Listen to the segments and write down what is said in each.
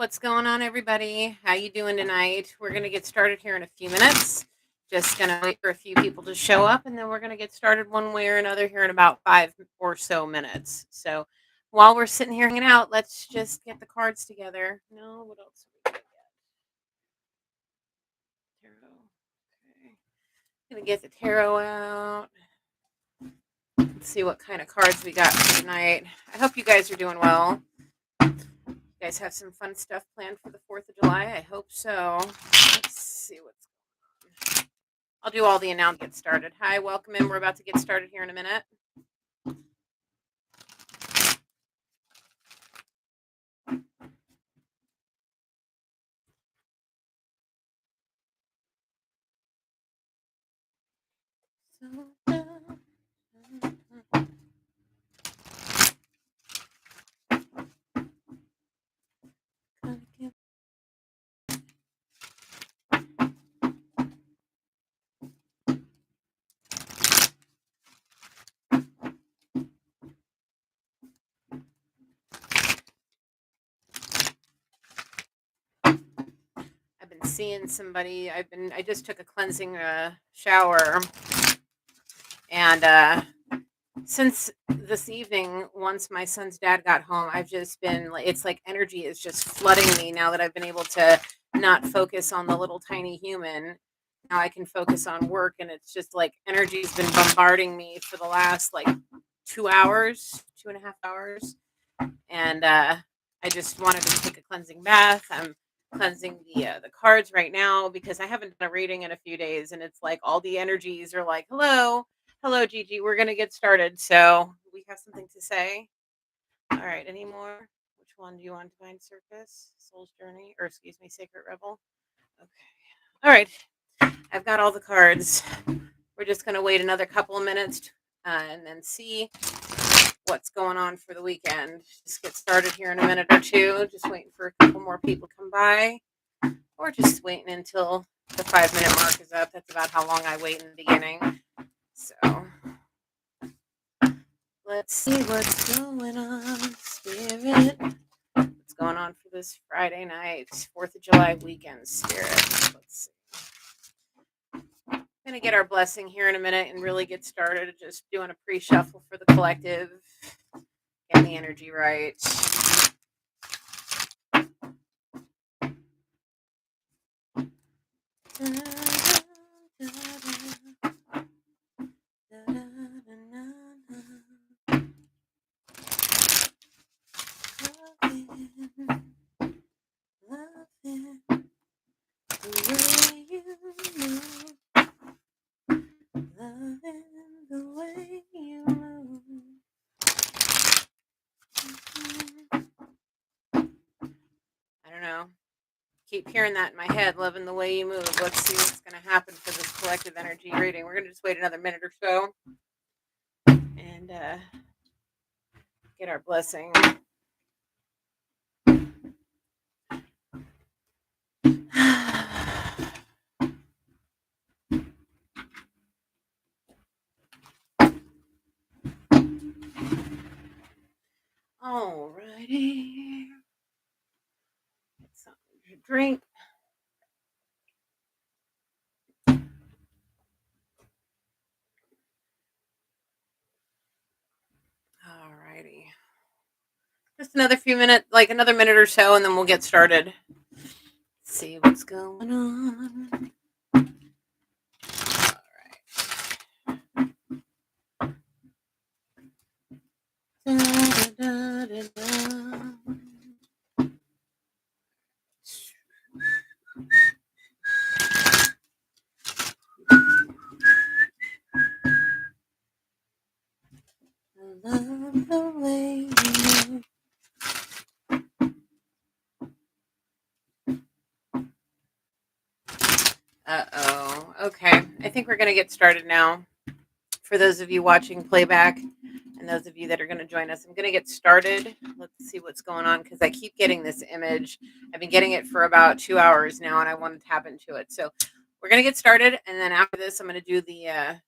What's going on, everybody? How you doing tonight? We're gonna get started here in a few minutes. Just gonna wait for a few people to show up, and then we're gonna get started one way or another here in about 5 or so minutes. So while we're sitting here hanging out, let's just get the cards together. No, what else? Are we gonna get? Tarot. Okay. Gonna get the tarot out. Let's see what kind of cards we got for tonight. I hope you guys are doing well. You guys have some fun stuff planned for the 4th of July? I hope so. Let's see what's going on. I'll do all the announcements. Get started. Hi, welcome in. We're about to get started here in a minute. I've been seeing somebody. I just took a cleansing shower, and since this evening, once my son's dad got home, I've just been like, it's like energy is just flooding me now that I've been able to not focus on the little tiny human. Now I can focus on work, and it's just like energy's been bombarding me for the last like 2 hours, 2.5 hours. And I just wanted to take a cleansing bath. I'm cleansing the cards right now because I haven't done a reading in a few days, and it's like all the energies are like, "Hello, hello, Gigi. We're gonna get started." So we have something to say. All right. Any more? Which one do you want? Divine Surface, Soul's Journey, or excuse me, Sacred Rebel. Okay. All right. I've got all the cards. We're just gonna wait another couple of minutes and then see what's going on for the weekend. Just get started here in a minute or two. Just waiting for a couple more people to come by, or just waiting until the 5 minute mark is up. That's about how long I wait in the beginning. So let's see what's going on, Spirit. What's going on for this Friday night, 4th of July weekend, Spirit? Let's see. I'm going to get our blessing here in a minute and really get started. Just doing a pre-shuffle for the collective. Getting the energy right. I don't know. Keep hearing that in my head, loving the way you move. Let's see what's going to happen for this collective energy reading. We're going to just wait another minute or so and get our blessing. Alrighty. Get something to drink. Alrighty. Just another few minutes, like another minute or so, and then we'll get started. Let's see what's going on. Alright. Da, da, da. I love the way you move. Uh-oh. Okay. I think we're going to get started now. For those of you watching playback and those of you that are going to join us, I'm going to get started. Let's see what's going on because I keep getting this image. I've been getting it for about 2 hours now, and I want to tap into it. So we're going to get started, and then after this, I'm going to do the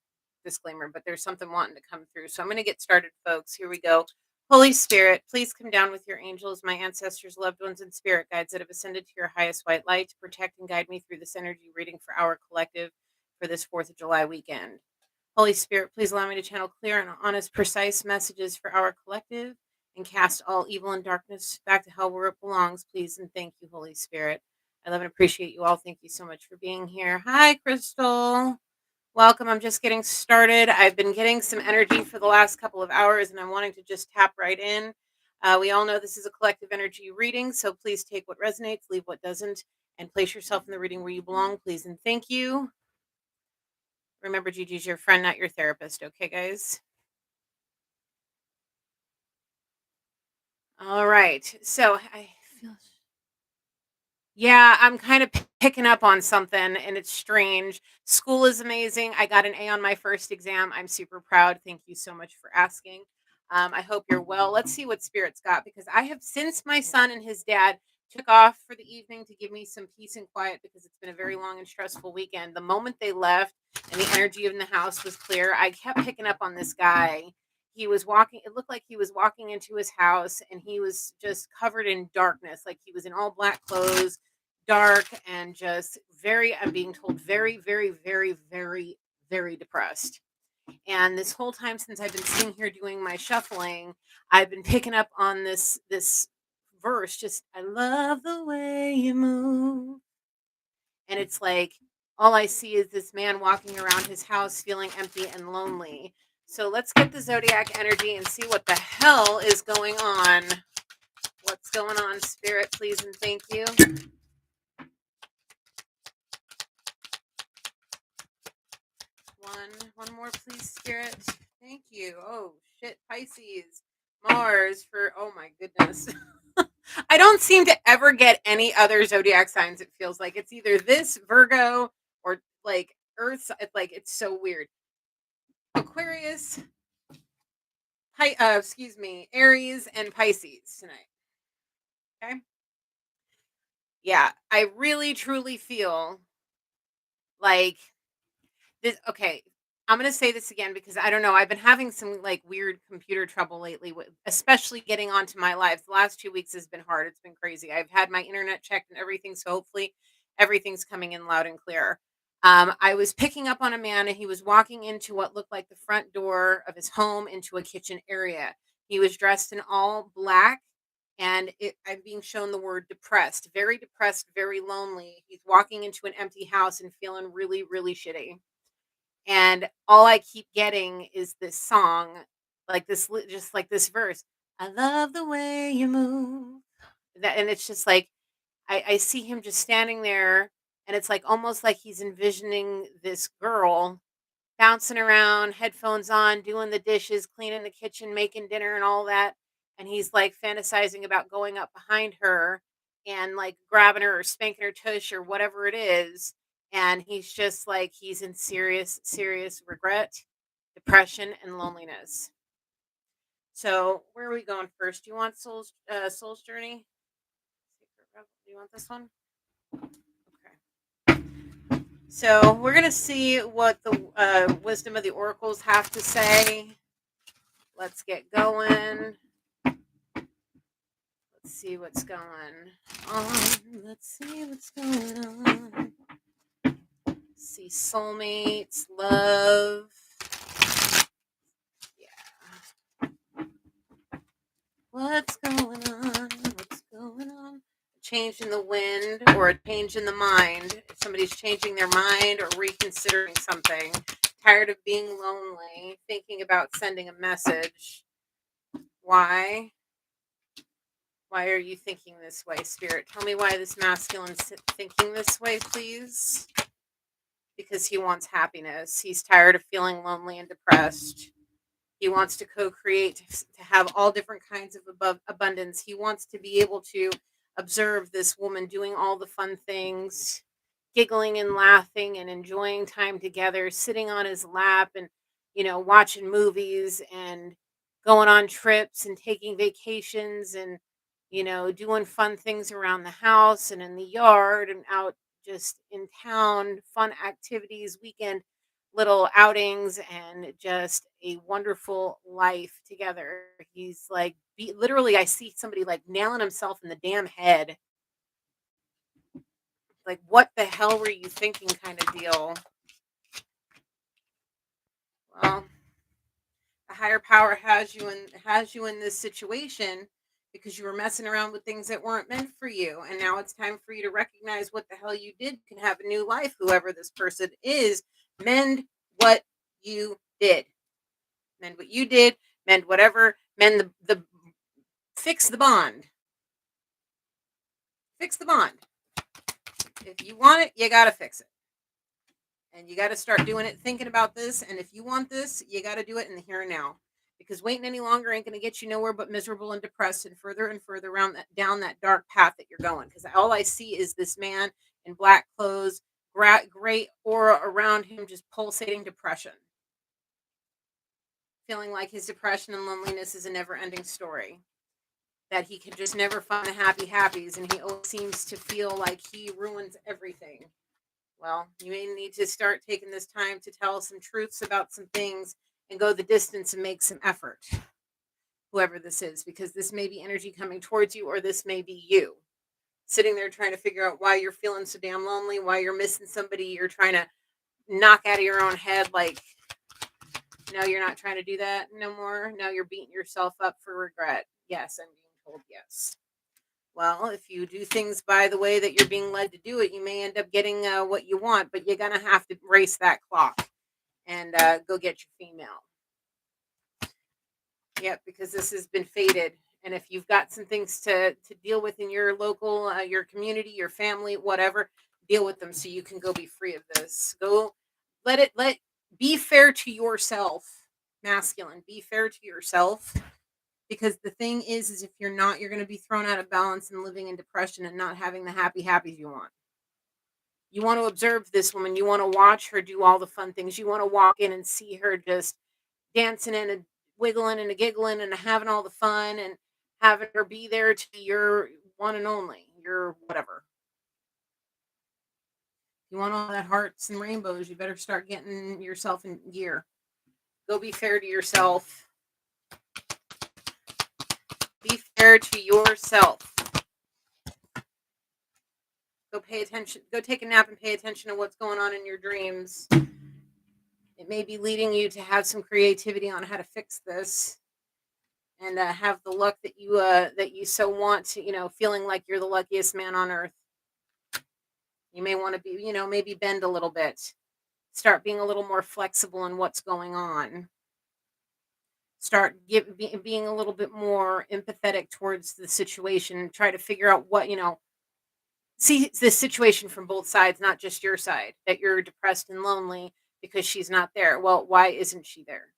disclaimer, but there's something wanting to come through. So I'm going to get started, folks. Here we go. Holy Spirit, please come down with your angels, my ancestors, loved ones, and spirit guides that have ascended to your highest white light to protect and guide me through this energy reading for our collective for this 4th of July weekend. Holy Spirit, please allow me to channel clear and honest, precise messages for our collective and cast all evil and darkness back to hell where it belongs, please. And thank you, Holy Spirit. I love and appreciate you all. Thank you so much for being here. Hi, Crystal. Welcome. I'm just getting started. I've been getting some energy for the last couple of hours and I'm wanting to just tap right in. We all know this is a collective energy reading, so please take what resonates, leave what doesn't, and place yourself in the reading where you belong, please. And thank you. Remember, Gigi's your friend, not your therapist. Okay, guys? All right. So I feel. Yeah, I'm kind of picking up on something and it's strange. School is amazing. I got an A on my first exam. I'm super proud. Thank you so much for asking. I hope you're well. Let's see what spirits got because I have since my son and his dad took off for the evening to give me some peace and quiet because it's been a very long and stressful weekend. The moment they left and the energy in the house was clear, I kept picking up on this guy. He was walking, it looked like he was walking into his house and he was just covered in darkness, like he was in all black clothes, dark, and just very, I'm being told, very, very, very, very, very depressed. And this whole time since I've been sitting here doing my shuffling, I've been picking up on this verse, just I love the way you move. And it's like all I see is this man walking around his house feeling empty and lonely. So let's get the zodiac energy and see what the hell is going on. What's going on, spirit, please and thank you. One more, please, spirit. Thank you. Oh shit, Pisces, Mars for. Oh my goodness. I don't seem to ever get any other zodiac signs. It feels like it's either this Virgo or like Earth. It's like it's so weird. Aquarius, excuse me, Aries, and Pisces tonight. Okay. Yeah, I really truly feel like this. Okay, I'm gonna say this again because I don't know. I've been having some like weird computer trouble lately, with, especially getting onto my lives. The last 2 weeks has been hard. It's been crazy. I've had my internet checked and everything, so hopefully everything's coming in loud and clear. I was picking up on a man, and he was walking into what looked like the front door of his home into a kitchen area. He was dressed in all black, and I'm being shown the word depressed, very lonely. He's walking into an empty house and feeling really, really shitty, and all I keep getting is this song, like just like this verse. I love the way you move. That, and it's just like I see him just standing there, and it's like almost like he's envisioning this girl bouncing around, headphones on, doing the dishes, cleaning the kitchen, making dinner, and all that. And he's like fantasizing about going up behind her and like grabbing her or spanking her tush or whatever it is. And he's just like, he's in serious, serious regret, depression, and loneliness. So, where are we going first? Do you want Soul's Journey? Do you want this one? Okay. So, we're going to see what the wisdom of the oracles have to say. Let's get going. Let's see what's going on. Let's see what's going on. See soulmates, love. Yeah. What's going on? What's going on? A change in the wind or a change in the mind. If somebody's changing their mind or reconsidering something, tired of being lonely, thinking about sending a message. Why? Why are you thinking this way, Spirit? Tell me why this masculine's thinking this way, please. Because he wants happiness. He's tired of feeling lonely and depressed. He wants to co-create, to have all different kinds of abundance. He wants to be able to observe this woman doing all the fun things, giggling and laughing and enjoying time together, sitting on his lap and, watching movies and going on trips and taking vacations and, doing fun things around the house and in the yard and out just in town, fun activities, weekend little outings and just a wonderful life together. He's like, literally, I see somebody like nailing himself in the damn head. Like, what the hell were you thinking, kind of deal. Well, a higher power has you in this situation because you were messing around with things that weren't meant for you, and now it's time for you to recognize what the hell you did. You can have a new life, whoever this person is. Mend what you did. Mend what you did. Mend whatever. Mend the fix the bond. Fix the bond. If you want it, you gotta fix it. And you got to start doing it, thinking about this. And if you want this, you got to do it in the here and now. Because waiting any longer ain't going to get you nowhere but miserable and depressed and further around down that dark path that you're going. Because all I see is this man in black clothes, great aura around him, just pulsating depression. Feeling like his depression and loneliness is a never ending story. That he can just never find the happy happies. And he always seems to feel like he ruins everything. Well, you may need to start taking this time to tell some truths about some things and go the distance and make some effort, whoever this is, because this may be energy coming towards you, or this may be you sitting there trying to figure out why you're feeling so damn lonely, why you're missing somebody you're trying to knock out of your own head. Like, no, you're not trying to do that no more. No, you're beating yourself up for regret. Yes, I'm being told yes. Well, if you do things by the way that you're being led to do it, you may end up getting what you want, but you're going to have to race that clock and go get your female. Yep, because this has been fated. And if you've got some things to deal with in your local, your community, your family, whatever, deal with them so you can go be free of this. Go be fair to yourself, masculine. Be fair to yourself. Because the thing is if you're not, you're going to be thrown out of balance and living in depression and not having the happy happies you want. You want to observe this woman. You want to watch her do all the fun things. You want to walk in and see her just dancing and a wiggling and a giggling and having all the fun and having her be there to be your one and only, your whatever. You want all that hearts and rainbows, you better start getting yourself in gear. Go be fair to yourself. Be fair to yourself. Go pay attention. Go take a nap and pay attention to what's going on in your dreams. It may be leading you to have some creativity on how to fix this, and have the luck that you so want to. Feeling like you're the luckiest man on earth. You may want to be, maybe bend a little bit. Start being a little more flexible in what's going on. Start being a little bit more empathetic towards the situation. Try to figure out what see the situation from both sides, not just your side, that you're depressed and lonely because she's not there. Well, why isn't she there?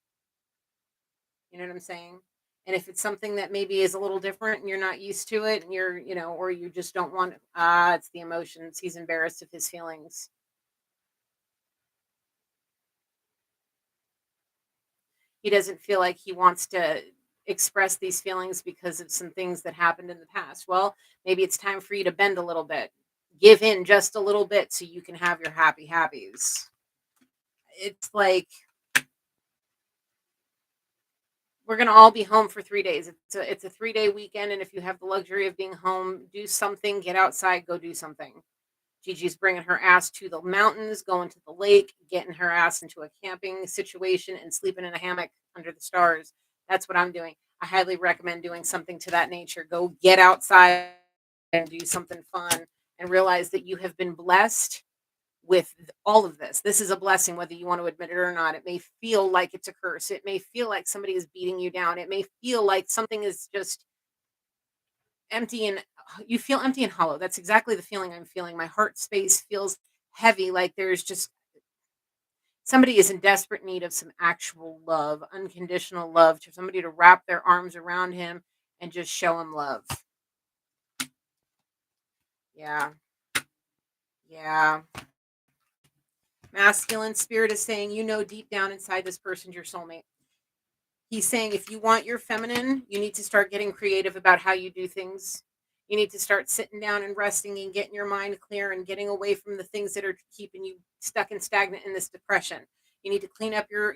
You know what I'm saying? And if it's something that maybe is a little different and you're not used to it and you're, or you just don't want, it's the emotions. He's embarrassed of his feelings. He doesn't feel like he wants to express these feelings because of some things that happened in the past. Well, maybe it's time for you to bend a little bit. Give in just a little bit so you can have your happy happies. It's like we're going to all be home for 3 days. It's a 3-day weekend. And if you have the luxury of being home, do something, get outside, go do something. Gigi's bringing her ass to the mountains, going to the lake, getting her ass into a camping situation and sleeping in a hammock under the stars. That's what I'm doing. I highly recommend doing something to that nature. Go get outside and do something fun and realize that you have been blessed with all of this. This is a blessing, whether you want to admit it or not. It may feel like it's a curse. It may feel like somebody is beating you down. It may feel like something is just empty and you feel empty and hollow. That's exactly the feeling I'm feeling. My heart space feels heavy, like there's just somebody is in desperate need of some actual love, unconditional love, to somebody to wrap their arms around him and just show him love. Yeah. Yeah. Masculine spirit is saying, deep down inside this person's your soulmate. He's saying if you want your feminine, you need to start getting creative about how you do things. You need to start sitting down and resting and getting your mind clear and getting away from the things that are keeping you stuck and stagnant in this depression. You need to clean up your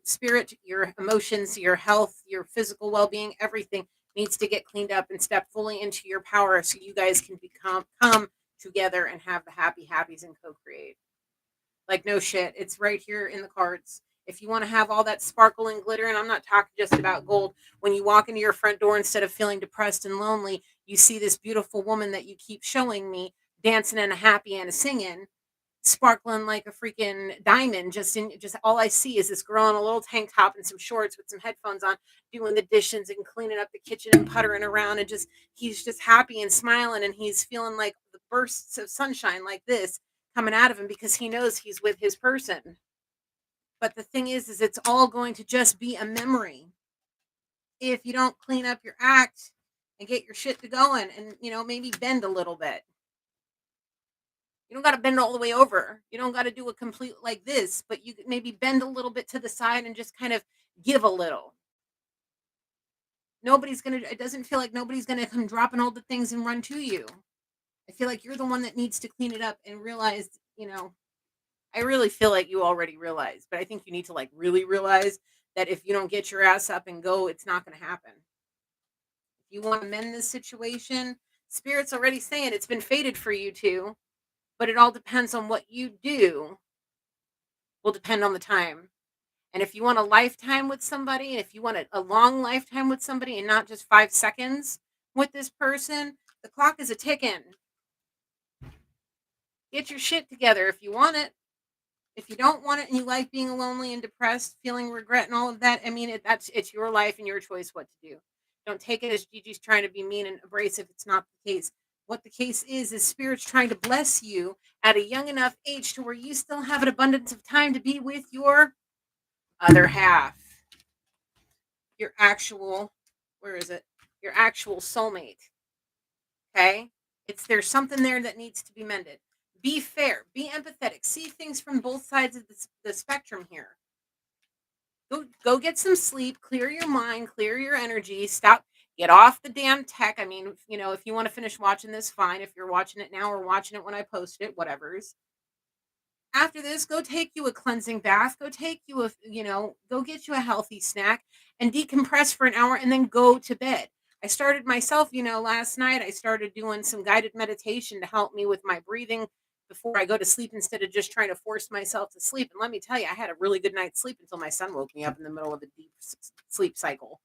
spirit, your emotions, your health, your physical well-being. Everything needs to get cleaned up and step fully into your power so you guys can become come together and have the happy happies and co-create. Like, no shit, it's right here in the cards. If you want to have all that sparkle and glitter, and I'm not talking just about gold, when you walk into your front door, instead of feeling depressed and lonely, you see this beautiful woman that you keep showing me dancing and a happy and a singing, sparkling like a freaking diamond. Just all I see is this girl in a little tank top and some shorts with some headphones on, doing the dishes and cleaning up the kitchen and puttering around, and just he's just happy and smiling, and he's feeling like the bursts of sunshine like this coming out of him because he knows he's with his person. But the thing is it's all going to just be a memory if you don't clean up your act and get your shit to going, and maybe bend a little bit. You don't got to bend all the way over. You don't got to do a complete like this, but you could maybe bend a little bit to the side and just kind of give a little. It doesn't feel like nobody's gonna come dropping all the things and run to you. I feel like you're the one that needs to clean it up and realize, I really feel like you already realize, but I think you need to like really realize that if you don't get your ass up and go, it's not going to happen. If you want to mend this situation, Spirit's already saying it's been fated for you to, but it all depends on what you do, will depend on the time. And if you want a lifetime with somebody, if you want a long lifetime with somebody and not just 5 seconds with this person, the clock is a ticking. Get your shit together if you want it. If you don't want it and you like being lonely and depressed, feeling regret and all of that, I mean, it's your life and your choice what to do. Don't take it as Gigi's trying to be mean and abrasive. It's not the case. What the case is Spirit's trying to bless you at a young enough age to where you still have an abundance of time to be with your other half, your actual, where is it? Your actual soulmate. Okay? There's something there that needs to be mended. Be fair, be empathetic, see things from both sides of the spectrum here. Go get some sleep, clear your mind, clear your energy, get off the damn tech. I mean, if you want to finish watching this, fine. If you're watching it now or watching it when I post it, whatever's. After this, go take you a cleansing bath, go take you go get you a healthy snack and decompress for an hour and then go to bed. I started myself, last night I started doing some guided meditation to help me with my breathing before I go to sleep instead of just trying to force myself to sleep. And let me tell you, I had a really good night's sleep until my son woke me up in the middle of a deep sleep cycle.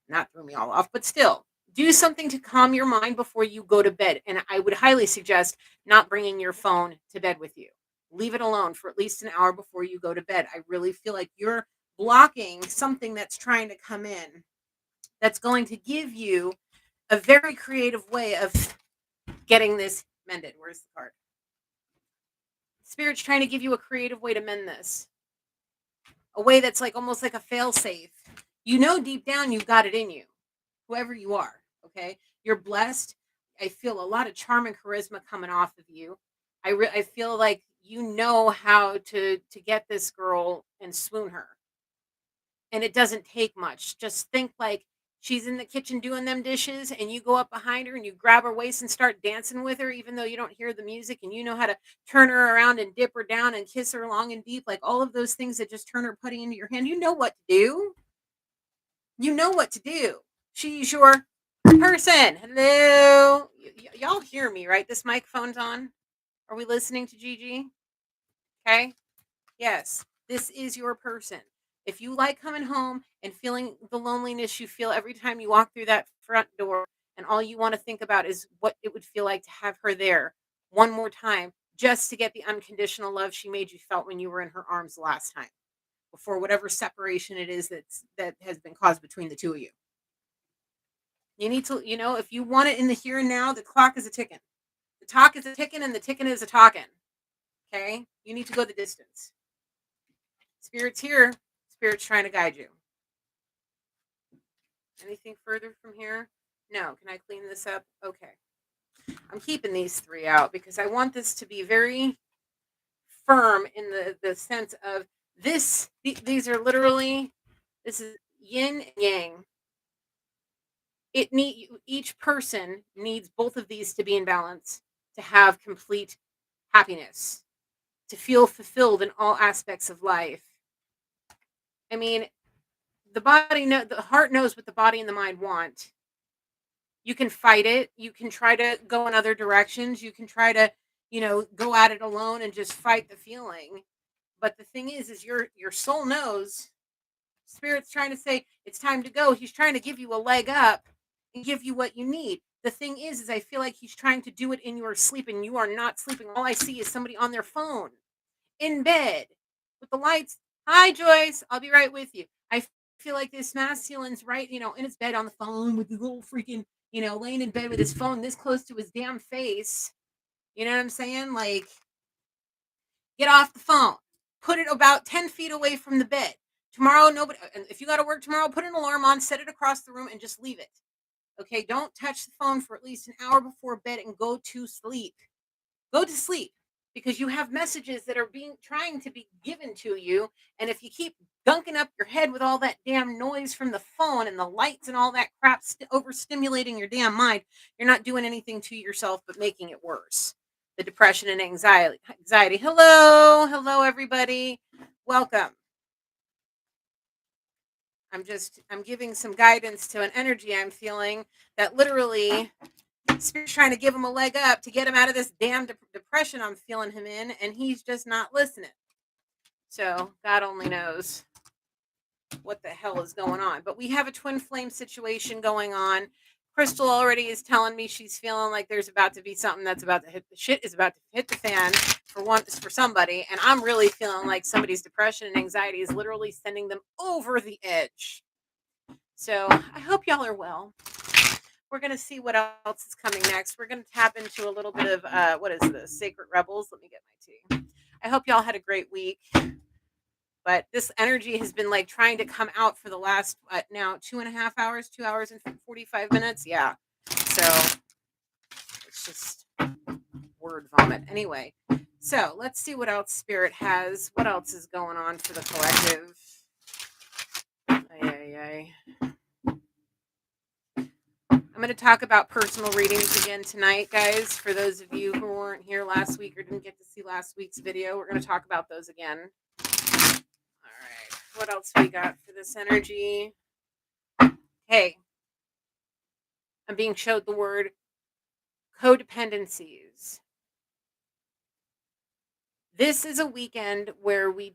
And that threw me all off, but still, do something to calm your mind before you go to bed. And I would highly suggest not bringing your phone to bed with you. Leave it alone for at least an hour before you go to bed. I really feel like you're blocking something that's trying to come in that's going to give you a very creative way of getting this mended. Where's the card? Spirit's trying to give you a creative way to mend this. A way that's like almost like a fail safe. Deep down you've got it in you. Whoever you are, okay? You're blessed. I feel a lot of charm and charisma coming off of you. I feel like you know how to get this girl and swoon her. And it doesn't take much. Just think like she's in the kitchen doing them dishes and you go up behind her and you grab her waist and start dancing with her even though you don't hear the music, and you know how to turn her around and dip her down and kiss her long and deep, like all of those things that just turn her putty into your hand. You know what to do. You know what to do. She's your person. Hello. Y'all hear me, right? This microphone's on. Are we listening to Gigi? Okay. Yes. This is your person. If you like coming home and feeling the loneliness you feel every time you walk through that front door, and all you want to think about is what it would feel like to have her there one more time, just to get the unconditional love she made you felt when you were in her arms last time, before whatever separation it is that has been caused between the two of you. You need to, if you want it in the here and now, the clock is a ticking. The talk is a ticking and the ticking is a talking. Okay? You need to go the distance. Spirit's here. Spirit's trying to guide you. Anything further from here? No. Can I clean this up? Okay. I'm keeping these three out because I want this to be very firm in the sense of this. These are literally, this is yin and yang. Each person needs both of these to be in balance to have complete happiness, to feel fulfilled in all aspects of life. I mean, the heart knows what the body and the mind want. You can fight it. You can try to go in other directions. You can try to, go at it alone and just fight the feeling. But the thing is your soul knows. Spirit's trying to say it's time to go. He's trying to give you a leg up and give you what you need. The thing is I feel like he's trying to do it in your sleep and you are not sleeping. All I see is somebody on their phone in bed with the lights. Hi, Joyce. I'll be right with you. Feel like this masculine's right, in his bed on the phone with his little freaking, laying in bed with his phone this close to his damn face. You know what I'm saying? Like, get off the phone. Put it about 10 feet away from the bed. Tomorrow, nobody, and if you got to work tomorrow, put an alarm on, set it across the room, and just leave it. Okay? Don't touch the phone for at least an hour before bed and go to sleep. Go to sleep because you have messages that are trying to be given to you. And if you keep dunking up your head with all that damn noise from the phone and the lights and all that crap overstimulating your damn mind, you're not doing anything to yourself but making it worse. The depression and anxiety. Hello everybody. Welcome. I'm giving some guidance to an energy I'm feeling that literally Spirit's trying to give him a leg up to get him out of this damn depression I'm feeling him in, and he's just not listening. So God only knows what the hell is going on. But we have a twin flame situation going on. Crystal already is telling me she's feeling like there's about to be something that's about to hit the shit is about to hit the fan for somebody, and I'm really feeling like somebody's depression and anxiety is literally sending them over the edge. So I hope y'all are well. We're going to see what else is coming next. We're going to tap into a little bit of, what is this? Sacred Rebels. Let me get my tea. I hope y'all had a great week. But this energy has been like trying to come out for the last, now 2.5 hours, 2 hours and 45 minutes. Yeah. So it's just word vomit. Anyway, so let's see what else Spirit has. What else is going on for the collective? I'm going to talk about personal readings again tonight, guys. For those of you who weren't here last week or didn't get to see last week's video, we're going to talk about those again. All right. What else we got for this energy? Hey, I'm being showed the word codependencies. This is a weekend where we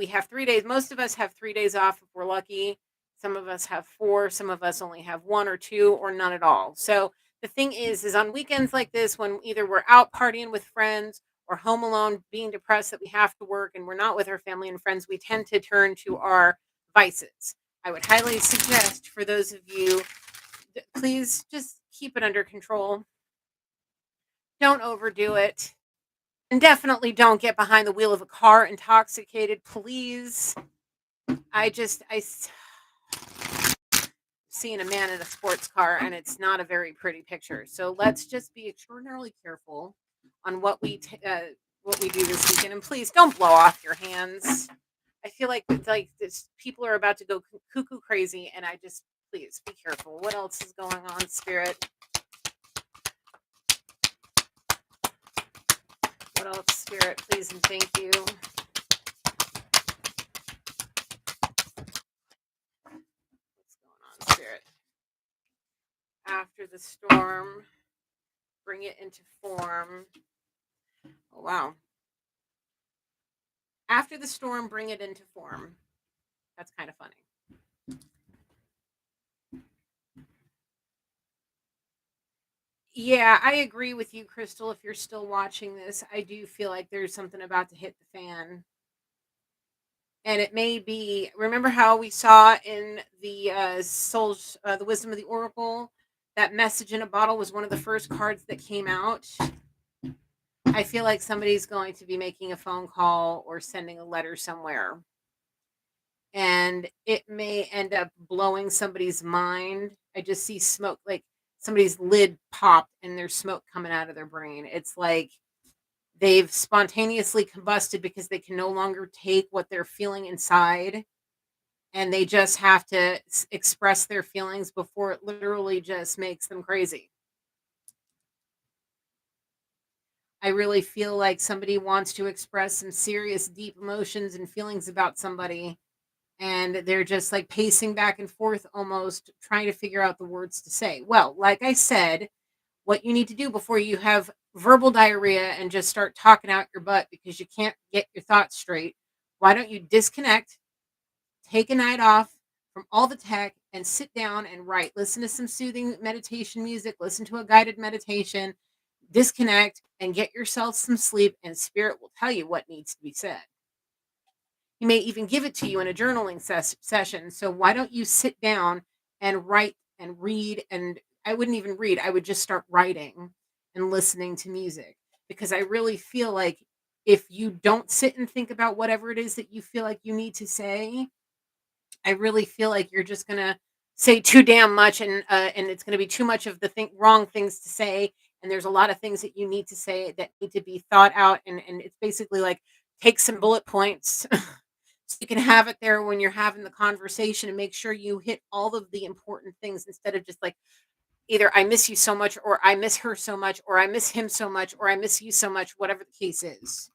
have 3 days. Most of us have 3 days off if we're lucky. Some of us have 4. Some of us only have 1 or 2 or none at all. So the thing is on weekends like this, when either we're out partying with friends or home alone, being depressed that we have to work and we're not with our family and friends, we tend to turn to our vices. I would highly suggest for those of you, please just keep it under control. Don't overdo it. And definitely don't get behind the wheel of a car intoxicated, please. I seeing a man in a sports car, and it's not a very pretty picture. So let's just be extraordinarily careful on what we do this weekend. And please don't blow off your hands. I feel like people are about to go cuckoo crazy, and please be careful. What else is going on, Spirit? What else, Spirit, please and thank you. What's going on, Spirit? After the storm, bring it into form. Oh, wow. After the storm, bring it into form. That's kind of funny. Yeah, I agree with you, Crystal. If you're still watching this, I do feel like there's something about to hit the fan. And it may be, remember how we saw in the the Wisdom of the Oracle, that message in a bottle was one of the first cards that came out. I feel like somebody's going to be making a phone call or sending a letter somewhere. And it may end up blowing somebody's mind. I just see smoke, like somebody's lid popped and there's smoke coming out of their brain. It's like they've spontaneously combusted because they can no longer take what they're feeling inside. And they just have to express their feelings before it literally just makes them crazy. I really feel like somebody wants to express some serious, deep emotions and feelings about somebody, and they're just like pacing back and forth, almost trying to figure out the words to say. Well, like I said, what you need to do before you have verbal diarrhea and just start talking out your butt because you can't get your thoughts straight, why don't you disconnect, take a night off from all the tech, and sit down and write? Listen to some soothing meditation music, listen to a guided meditation, disconnect, and get yourself some sleep, and spirit will tell you what needs to be said. He may even give it to you in a journaling session. So why don't you sit down and write and read? And I wouldn't even read, I would just start writing and listening to music, because I really feel like if you don't sit and think about whatever it is that you feel like you need to say, I really feel like you're just gonna say too damn much, and it's gonna be too much of the wrong things to say. And there's a lot of things that you need to say that need to be thought out, and it's basically like take some bullet points so you can have it there when you're having the conversation, and make sure you hit all of the important things, instead of just like either I miss you so much, or I miss her so much, or I miss him so much, or I miss you so much, whatever the case is.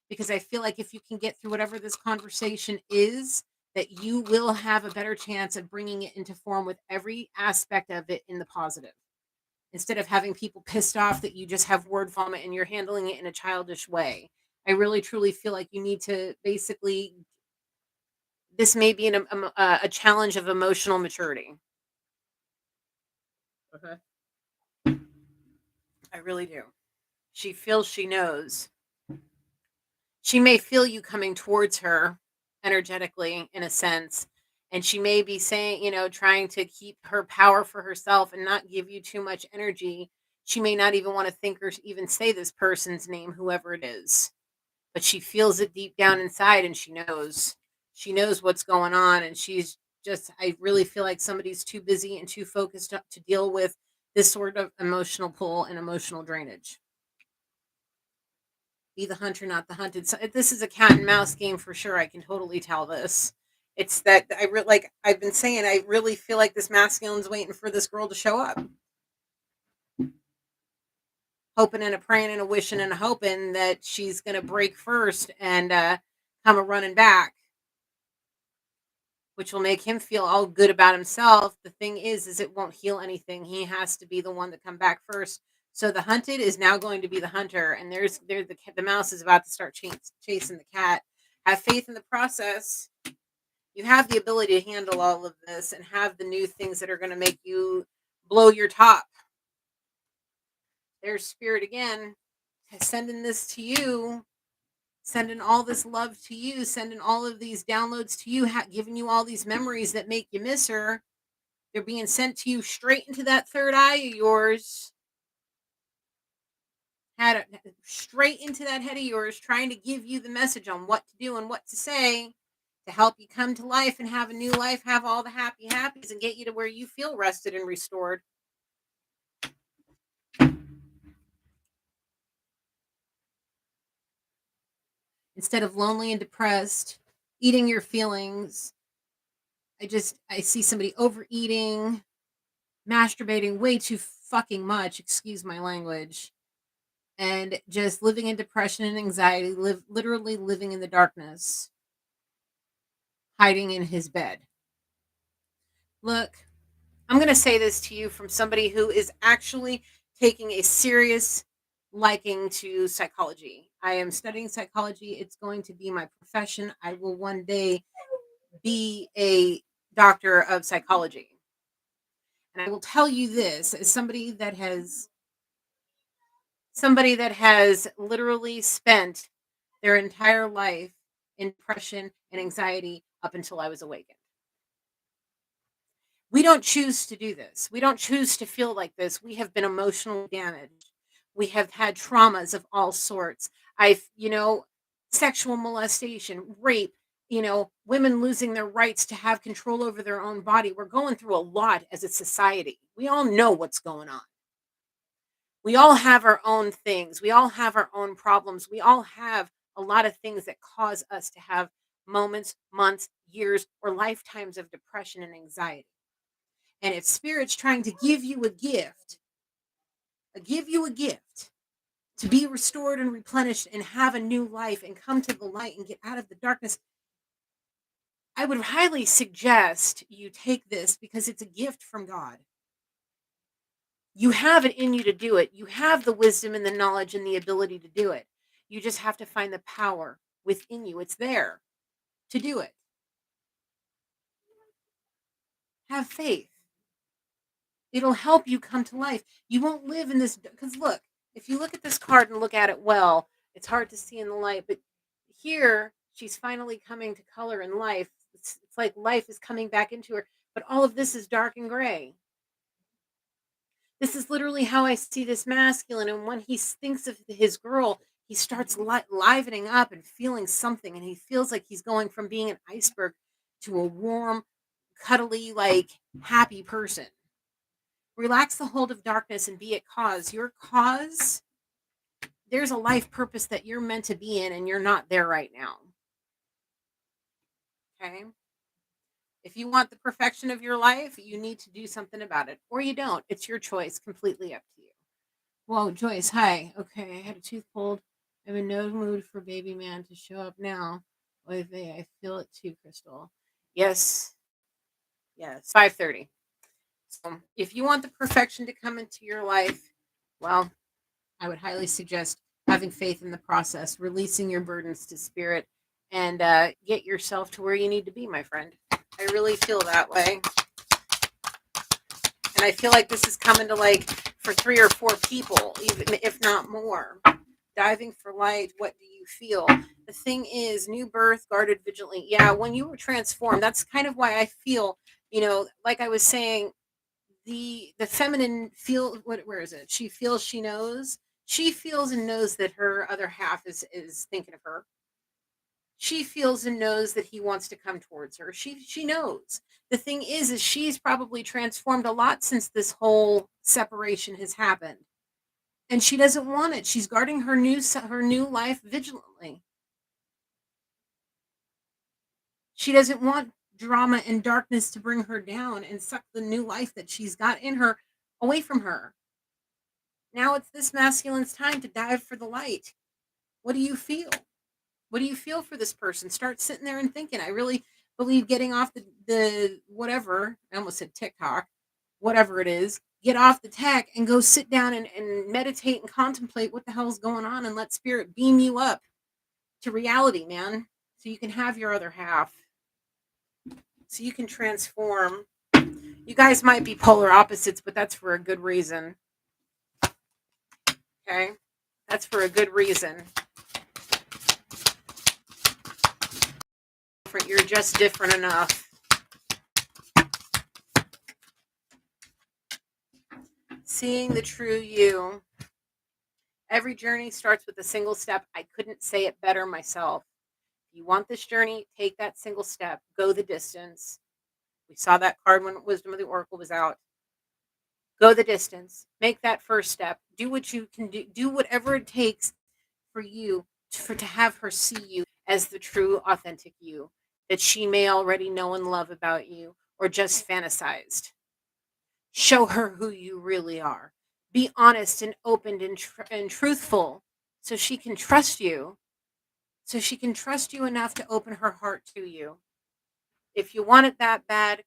Because I feel like if you can get through whatever this conversation is, that you will have a better chance of bringing it into form with every aspect of it in the positive. Instead of having people pissed off that you just have word vomit and you're handling it in a childish way. I really truly feel like you need to basically, this may be a challenge of emotional maturity. Okay. I really do. She feels she knows. She may feel you coming towards her energetically, in a sense, and she may be saying, trying to keep her power for herself and not give you too much energy. She may not even want to think or even say this person's name, whoever it is, but she feels it deep down inside, and she knows. She knows what's going on, and she's just, I really feel like somebody's too busy and too focused up to deal with this sort of emotional pull and emotional drainage. Be the hunter, not the hunted. So this is a cat and mouse game for sure. I can totally tell this. It's that like I've been saying, I really feel like this masculine's waiting for this girl to show up, hoping and a praying and a wishing and a hoping that she's gonna break first and come a running back, which will make him feel all good about himself. The thing is it won't heal anything. He has to be the one to come back first. So the hunted is now going to be the hunter, and there's the mouse is about to start chasing the cat. Have faith in the process. You have the ability to handle all of this and have the new things that are going to make you blow your top. There's spirit again, sending this to you, sending all this love to you, sending all of these downloads to you, giving you all these memories that make you miss her. They're being sent to you straight into that third eye of yours. Had it straight into that head of yours, trying to give you the message on what to do and what to say to help you come to life and have a new life, have all the happy happies, and get you to where you feel rested and restored. Instead of lonely and depressed, eating your feelings. I see somebody overeating, masturbating way too fucking much, excuse my language, and just living in depression and anxiety, literally living in the darkness, hiding in his bed. Look, I'm going to say this to you from somebody who is actually taking a serious liking to psychology. I am studying psychology. It's going to be my profession. I will one day be a doctor of psychology. And I will tell you this as somebody that has literally spent their entire life in depression and anxiety up until I was awakened. We don't choose to do this. We don't choose to feel like this. We have been emotionally damaged. We have had traumas of all sorts. Sexual molestation, rape, women losing their rights to have control over their own body. We're going through a lot as a society. We all know what's going on. We all have our own things. We all have our own problems. We all have a lot of things that cause us to have moments, months, years, or lifetimes of depression and anxiety. And if spirit's trying to give you a gift, to be restored and replenished and have a new life and come to the light and get out of the darkness, I would highly suggest you take this because it's a gift from God. You have it in you to do it. You have the wisdom and the knowledge and the ability to do it. You just have to find the power within you. It's there to do it. Have faith. It'll help you come to life. You won't live in this because look, if you look at this card and look at it well, it's hard to see in the light, but here she's finally coming to color in life. It's like life is coming back into her, but all of this is dark and gray. This is literally how I see this masculine. And when he thinks of his girl, he starts livening up and feeling something. And he feels like he's going from being an iceberg to a warm, cuddly, like happy person. Relax the hold of darkness and be at cause. Your cause, there's a life purpose that you're meant to be in, and you're not there right now. Okay. If you want the perfection of your life, you need to do something about it, or you don't. It's your choice, completely up to you. Whoa, Joyce, hi. Okay, I had a tooth pulled. I'm in no mood for baby man to show up now. Oy vey, I feel it too, Crystal. Yes, yes. 5:30. So if you want the perfection to come into your life, well, I would highly suggest having faith in the process, releasing your burdens to spirit, and get yourself to where you need to be, my friend. I really feel that way. And I feel like this is coming to like for 3 or 4 people, even if not more. Diving for light, what do you feel? The thing is, new birth, guarded vigilantly. Yeah, when you were transformed, that's kind of why I feel, like I was saying, the feminine feel where is it? She feels she knows. She feels and knows that her other half is thinking of her. She feels and knows that he wants to come towards her. She knows. The thing is she's probably transformed a lot since this whole separation has happened. And she doesn't want it. She's guarding her new life vigilantly. She doesn't want drama and darkness to bring her down and suck the new life that she's got in her away from her. Now it's this masculine's time to dive for the light. What do you feel? What do you feel for this person? Start sitting there and thinking. I really believe getting off the whatever, I almost said TikTok, whatever it is, get off the tech and go sit down and meditate and contemplate what the hell's going on and let spirit beam you up to reality, man. So you can have your other half. So you can transform. You guys might be polar opposites, but that's for a good reason. Okay? That's for a good reason. You're just different enough. Seeing the true you. Every journey starts with a single step. I couldn't say it better myself. If you want this journey, take that single step. Go the distance. We saw that card when Wisdom of the Oracle was out. Go the distance. Make that first step. Do what you can do. Do whatever it takes for you to have her see you as the true, authentic you that she may already know and love about you or just fantasized. Show her who you really are. Be honest and open and truthful so she can trust you. So she can trust you enough to open her heart to you. If you want it that bad,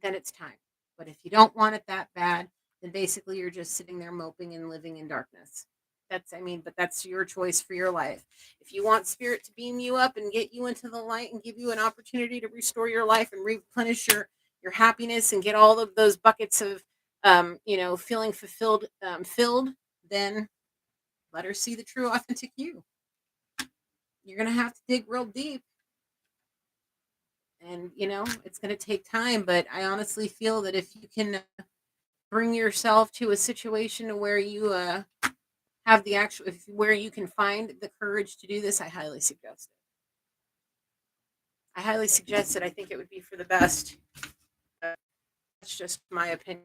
then it's time. But if you don't want it that bad, then basically you're just sitting there moping and living in darkness. But that's your choice for your life. If you want spirit to beam you up and get you into the light and give you an opportunity to restore your life and replenish your happiness and get all of those buckets of feeling fulfilled filled, then let her see the true authentic you. You're gonna have to dig real deep. And it's going to take time, but I honestly feel that if you can bring yourself to a situation where you have the actual where you can find the courage to do this, I highly suggest it. I think it would be for the best. That's just my opinion.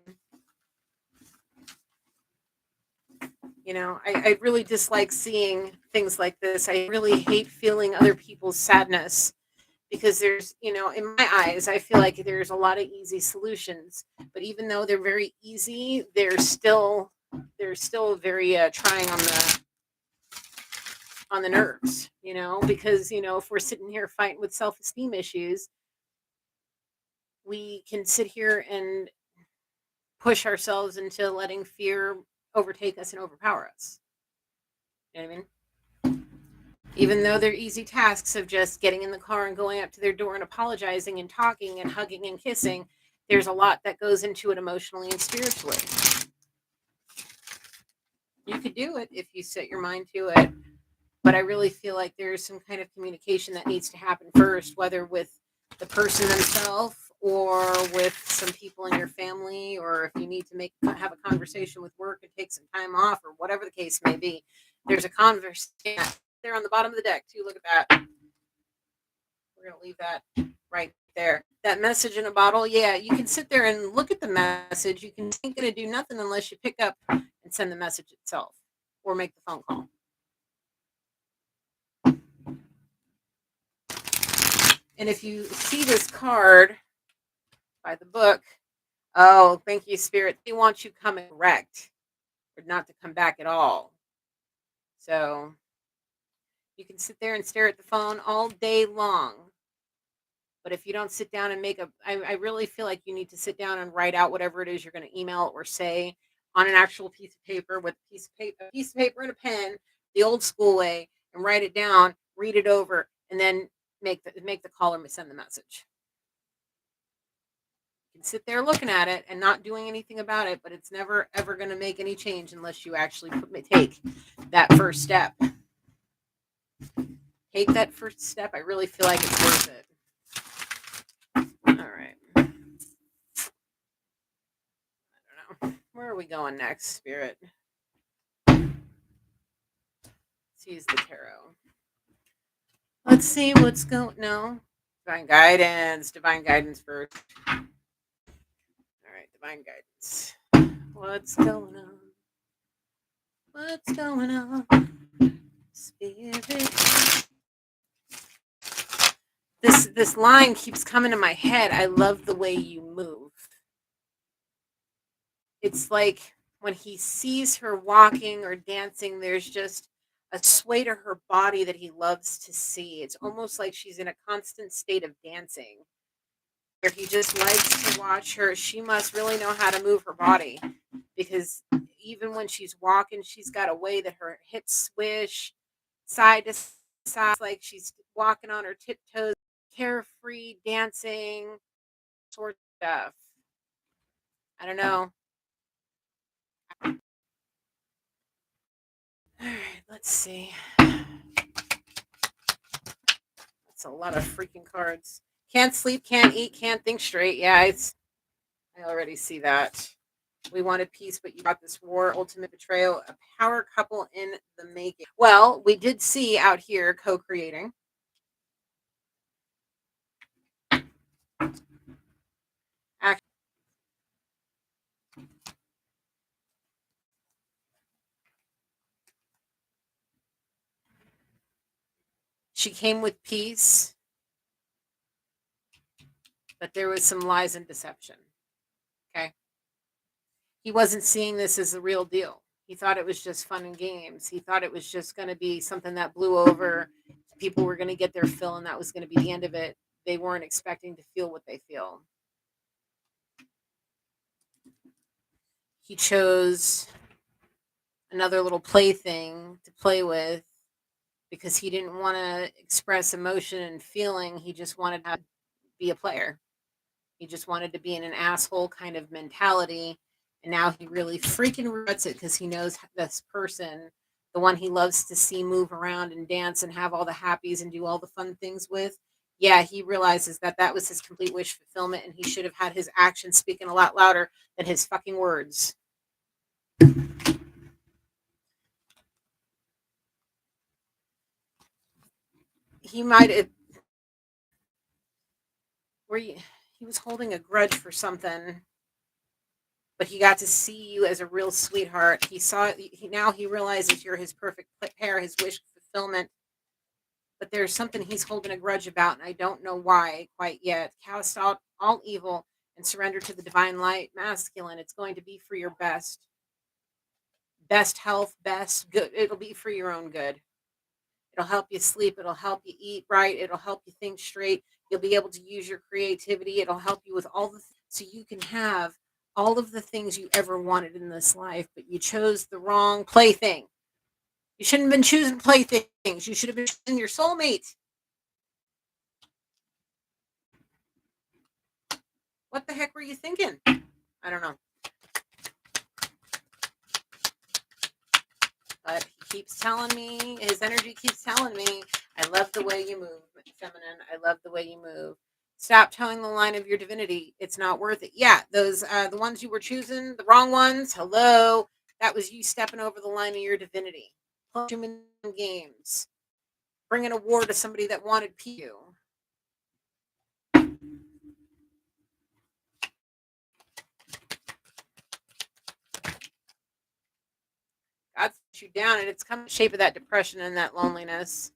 I really dislike seeing things like this. I really hate feeling other people's sadness because there's, in my eyes, I feel like there's a lot of easy solutions, but even though they're very easy, they're still very trying on the nerves, because if we're sitting here fighting with self-esteem issues, we can sit here and push ourselves into letting fear overtake us and overpower us. You know what I mean? Even though they're easy tasks of just getting in the car and going up to their door and apologizing and talking and hugging and kissing, there's a lot that goes into it emotionally and spiritually. You could do it if you set your mind to it, but I really feel like there's some kind of communication that needs to happen first, whether with the person themselves or with some people in your family, or if you need to have a conversation with work and take some time off, or whatever the case may be. There's a conversation there on the bottom of the deck too. Look at that. We're gonna leave that right there. That message in a bottle. Yeah, you can sit there and look at the message. You can ain't gonna do nothing unless you pick up and send the message itself or make the phone call. And if you see this card by the book, oh, thank you, Spirit. They want you coming correct or not to come back at all. So you can sit there and stare at the phone all day long. But if you don't sit down and I really feel like you need to sit down and write out whatever it is you're going to email or say on an actual piece of paper with a piece of paper and a pen, the old school way, and write it down, read it over, and then make the call or send the message. You can sit there looking at it and not doing anything about it, but it's never ever going to make any change unless you actually take that first step. Take that first step. I really feel like it's worth it. All right. I don't know. Where are we going next, Spirit? Let's use the tarot. Let's see what's going. No. Divine guidance. Divine guidance first. All right. Divine guidance. What's going on? What's going on? Spirit. This line keeps coming to my head. I love the way you move. It's like when he sees her walking or dancing, there's just a sway to her body that he loves to see. It's almost like she's in a constant state of dancing, where he just likes to watch her. She must really know how to move her body, because even when she's walking, she's got a way that her hips swish side to side, like she's walking on her tiptoes, carefree, dancing, sort of stuff. I don't know. All right, let's see. That's a lot of freaking cards. Can't sleep, can't eat, can't think straight. Yeah, I already see that. We wanted peace, but you got this war, ultimate betrayal, a power couple in the making. Well, we did see out here co-creating. She came with peace, but there was some lies and deception. Okay. He wasn't seeing this as the real deal. He thought it was just fun and games. He thought it was just going to be something that blew over. People were going to get their fill, and that was going to be the end of it. They weren't expecting to feel what they feel. He chose another little plaything to play with because he didn't want to express emotion and feeling. He just wanted to be a player. He just wanted to be in an asshole kind of mentality. And now he really freaking regrets it, because he knows this person, the one he loves to see move around and dance and have all the happies and do all the fun things with. Yeah, he realizes that that was his complete wish fulfillment, and he should have had his actions speaking a lot louder than his fucking words. He might have, he was holding a grudge for something, but he got to see you as a real sweetheart. Now he realizes you're his perfect pair, his wish fulfillment. But there's something he's holding a grudge about, and I don't know why quite yet. Cast out all evil and surrender to the divine light, masculine. It's going to be for your best health, best good. It'll be for your own good. It'll help you sleep. It'll help you eat right. It'll help you think straight. You'll be able to use your creativity. It'll help you with all the so you can have all of the things you ever wanted in this life, but you chose the wrong plaything. You shouldn't have been choosing playthings. You should have been choosing your soulmate. What the heck were you thinking? I don't know. But he keeps telling me, his energy keeps telling me, I love the way you move, feminine. I love the way you move. Stop towing the line of your divinity. It's not worth it. Yeah, those the ones you were choosing, the wrong ones. Hello, that was you stepping over the line of your divinity. Playing too many games, bringing a war to somebody that wanted you. God sets you down, and it's come in the shape of that depression and that loneliness.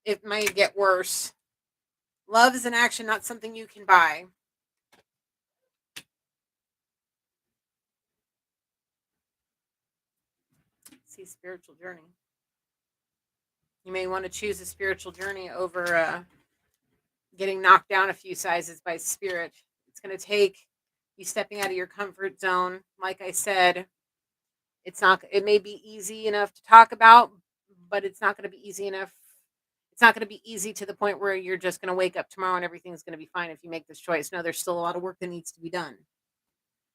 It might get worse. Love is an action, not something you can buy. See, spiritual journey. You may want to choose a spiritual journey over getting knocked down a few sizes by spirit. It's going to take you stepping out of your comfort zone. Like I said, it's not. It may be easy enough to talk about, but it's not going to be easy enough. It's not going to be easy to the point where you're just going to wake up tomorrow and everything's going to be fine if you make this choice. No, there's still a lot of work that needs to be done.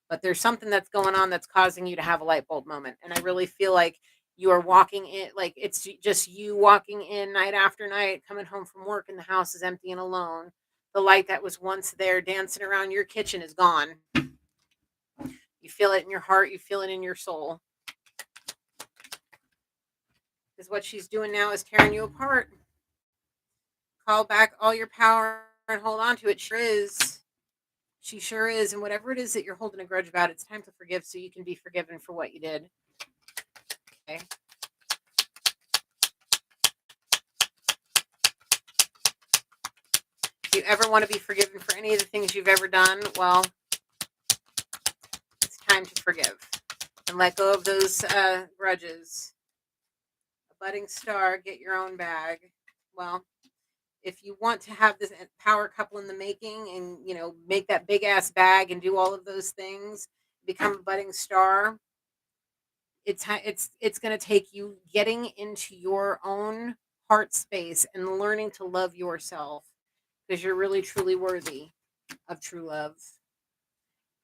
But there's something that's going on that's causing you to have a light bulb moment. And I really feel like you are walking in, like it's just you walking in night after night, coming home from work and the house is empty and alone. The light that was once there dancing around your kitchen is gone. You feel it in your heart, you feel it in your soul. Because what she's doing now is tearing you apart. Call back all your power and hold on to it. Sure is. She sure is. And whatever it is that you're holding a grudge about, it's time to forgive so you can be forgiven for what you did. Okay. If you ever want to be forgiven for any of the things you've ever done, well, it's time to forgive and let go of those grudges. A budding star, get your own bag. Well, if you want to have this power couple in the making and, you know, make that big ass bag and do all of those things, become a budding star, it's going to take you getting into your own heart space and learning to love yourself, because you're really truly worthy of true love.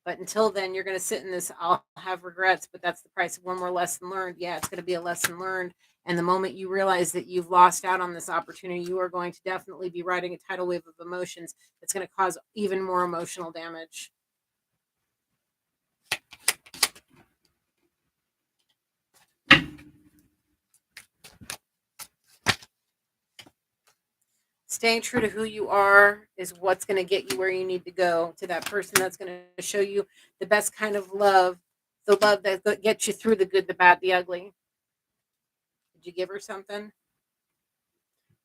But until then, you're going to sit in this, I'll have regrets, but that's the price of one more lesson learned. Yeah, it's going to be a lesson learned. And the moment you realize that you've lost out on this opportunity, you are going to definitely be riding a tidal wave of emotions that's going to cause even more emotional damage. Staying true to who you are is what's going to get you where you need to go, to that person that's going to show you the best kind of love, the love that gets you through the good, the bad, the ugly. Did you give her something?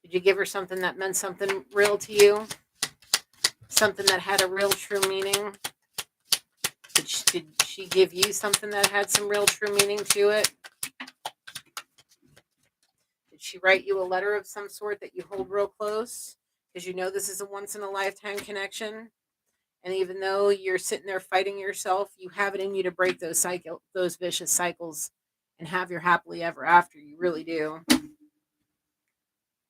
Did you give her something that meant something real to you? Something that had a real true meaning? Did she give you something that had some real true meaning to it? Did she write you a letter of some sort that you hold real close? Because you know this is a once in a lifetime connection. And even though you're sitting there fighting yourself, you have it in you to break those vicious cycles and have your happily ever after. You really do.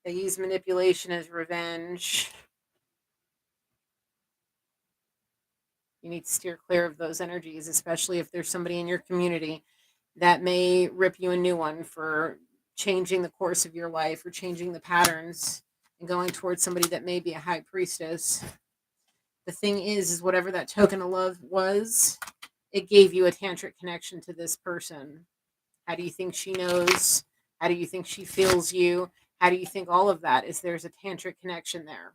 They use manipulation as revenge. You need to steer clear of those energies, especially if there's somebody in your community that may rip you a new one for changing the course of your life or changing the patterns and going towards somebody that may be a high priestess. The thing is whatever that token of love was, it gave you a tantric connection to this person. How do you think she knows? How do you think she feels you? How do you think all of that is? There's a tantric connection there.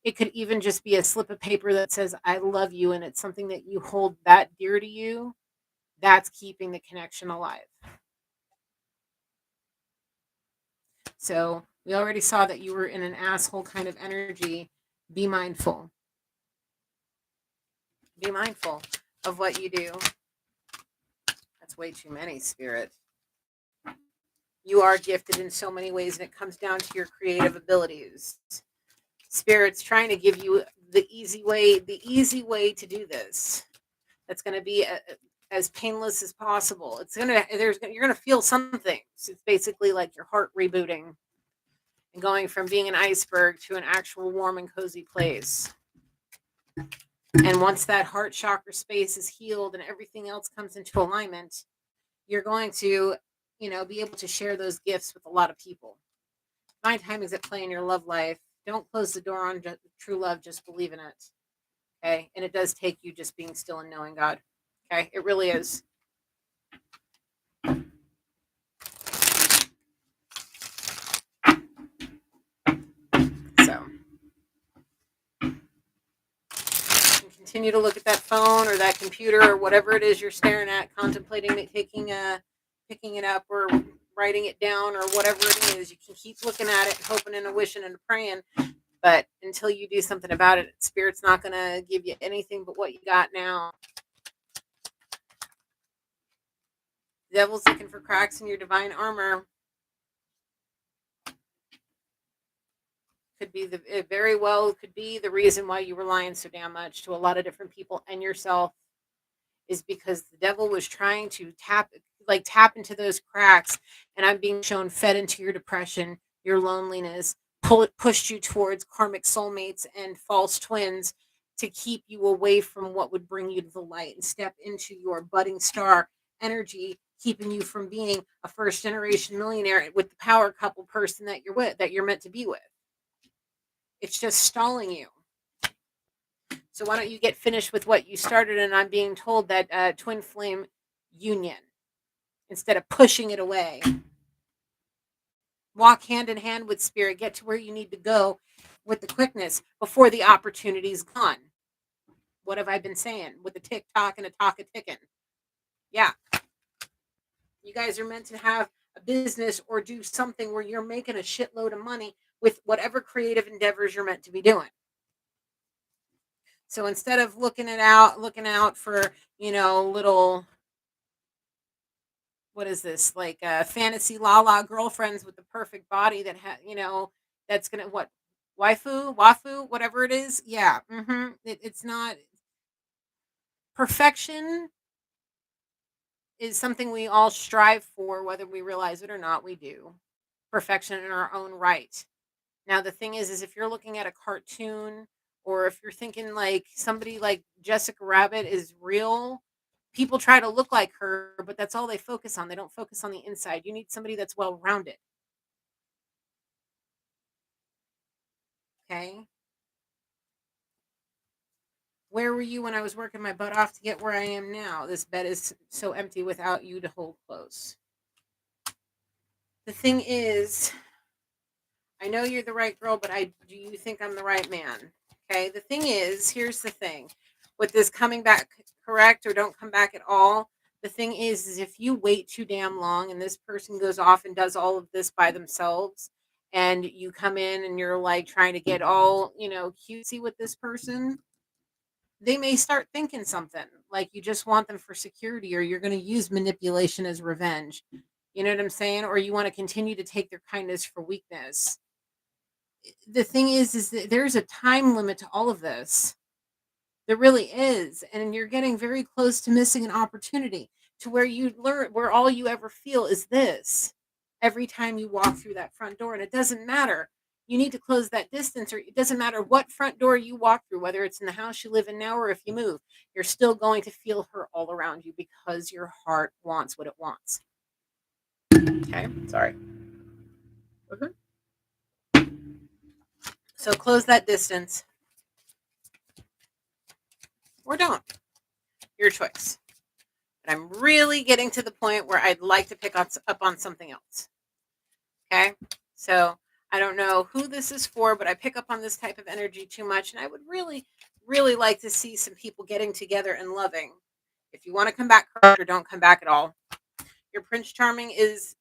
It could even just be a slip of paper that says, I love you, and it's something that you hold that dear to you. That's keeping the connection alive. So we already saw that you were in an asshole kind of energy. Be mindful. Be mindful of what you do. That's way too many, Spirit. You are gifted in so many ways, and it comes down to your creative abilities. Spirit's trying to give you the easy way to do this. That's going to be as painless as possible. You're going to feel something. So it's basically like your heart rebooting and going from being an iceberg to an actual warm and cozy place. And once that heart chakra space is healed and everything else comes into alignment, you're going to, be able to share those gifts with a lot of people. Find timings at play in your love life. Don't close the door on true love. Just believe in it. Okay. And it does take you just being still and knowing God. Okay. It really is. So continue to look at that phone or that computer or whatever it is you're staring at, contemplating it, picking it up or writing it down or whatever it is. You can keep looking at it, hoping and wishing and praying. But until you do something about it, Spirit's not going to give you anything but what you got now. The devil's looking for cracks in your divine armor. It very well could be the reason why you were lying so damn much to a lot of different people and yourself, is because the devil was trying to tap into those cracks, and I'm being shown fed into your depression, your loneliness, pushed you towards karmic soulmates and false twins to keep you away from what would bring you to the light and step into your budding star energy, keeping you from being a first generation millionaire with the power couple person that you're meant to be with. It's just stalling you. So why don't you get finished with what you started? And I'm being told that twin flame union, instead of pushing it away. Walk hand in hand with Spirit. Get to where you need to go with the quickness before the opportunity's gone. What have I been saying? With the tick-tock and a talk a ticking. Yeah. You guys are meant to have a business or do something where you're making a shitload of money with whatever creative endeavors you're meant to be doing. So instead of looking out for, little, what is this, like fantasy la girlfriends with the perfect body that that's gonna what, wafu, whatever it is. Yeah. It's not perfection. Is something we all strive for, whether we realize it or not. We do perfection in our own right. Now the thing is if you're looking at a cartoon, or if you're thinking like somebody like Jessica Rabbit is real, people try to look like her, but that's all they focus on. They don't focus on the inside. You need somebody that's well rounded. Okay. Where were you when I was working my butt off to get where I am now? This bed is so empty without you to hold close. The thing is, I know you're the right girl, but do you think I'm the right man? Okay. The thing is, here's the thing with this coming back correct or don't come back at all. The thing is if you wait too damn long and this person goes off and does all of this by themselves, and you come in and you're like trying to get all, cutesy with this person, they may start thinking something like you just want them for security, or you're going to use manipulation as revenge. You know what I'm saying? Or you want to continue to take their kindness for weakness. The thing is that there's a time limit to all of this. There really is. And you're getting very close to missing an opportunity to where you learn, where all you ever feel is this every time you walk through that front door. And it doesn't matter. You need to close that distance, or it doesn't matter what front door you walk through, whether it's in the house you live in now or if you move, you're still going to feel her all around you because your heart wants what it wants. Okay. Sorry. So close that distance. Or don't. Your choice. But I'm really getting to the point where I'd like to pick up on something else. Okay? So I don't know who this is for, but I pick up on this type of energy too much. And I would really, really like to see some people getting together and loving. If you want to come back or don't come back at all. Your Prince Charming is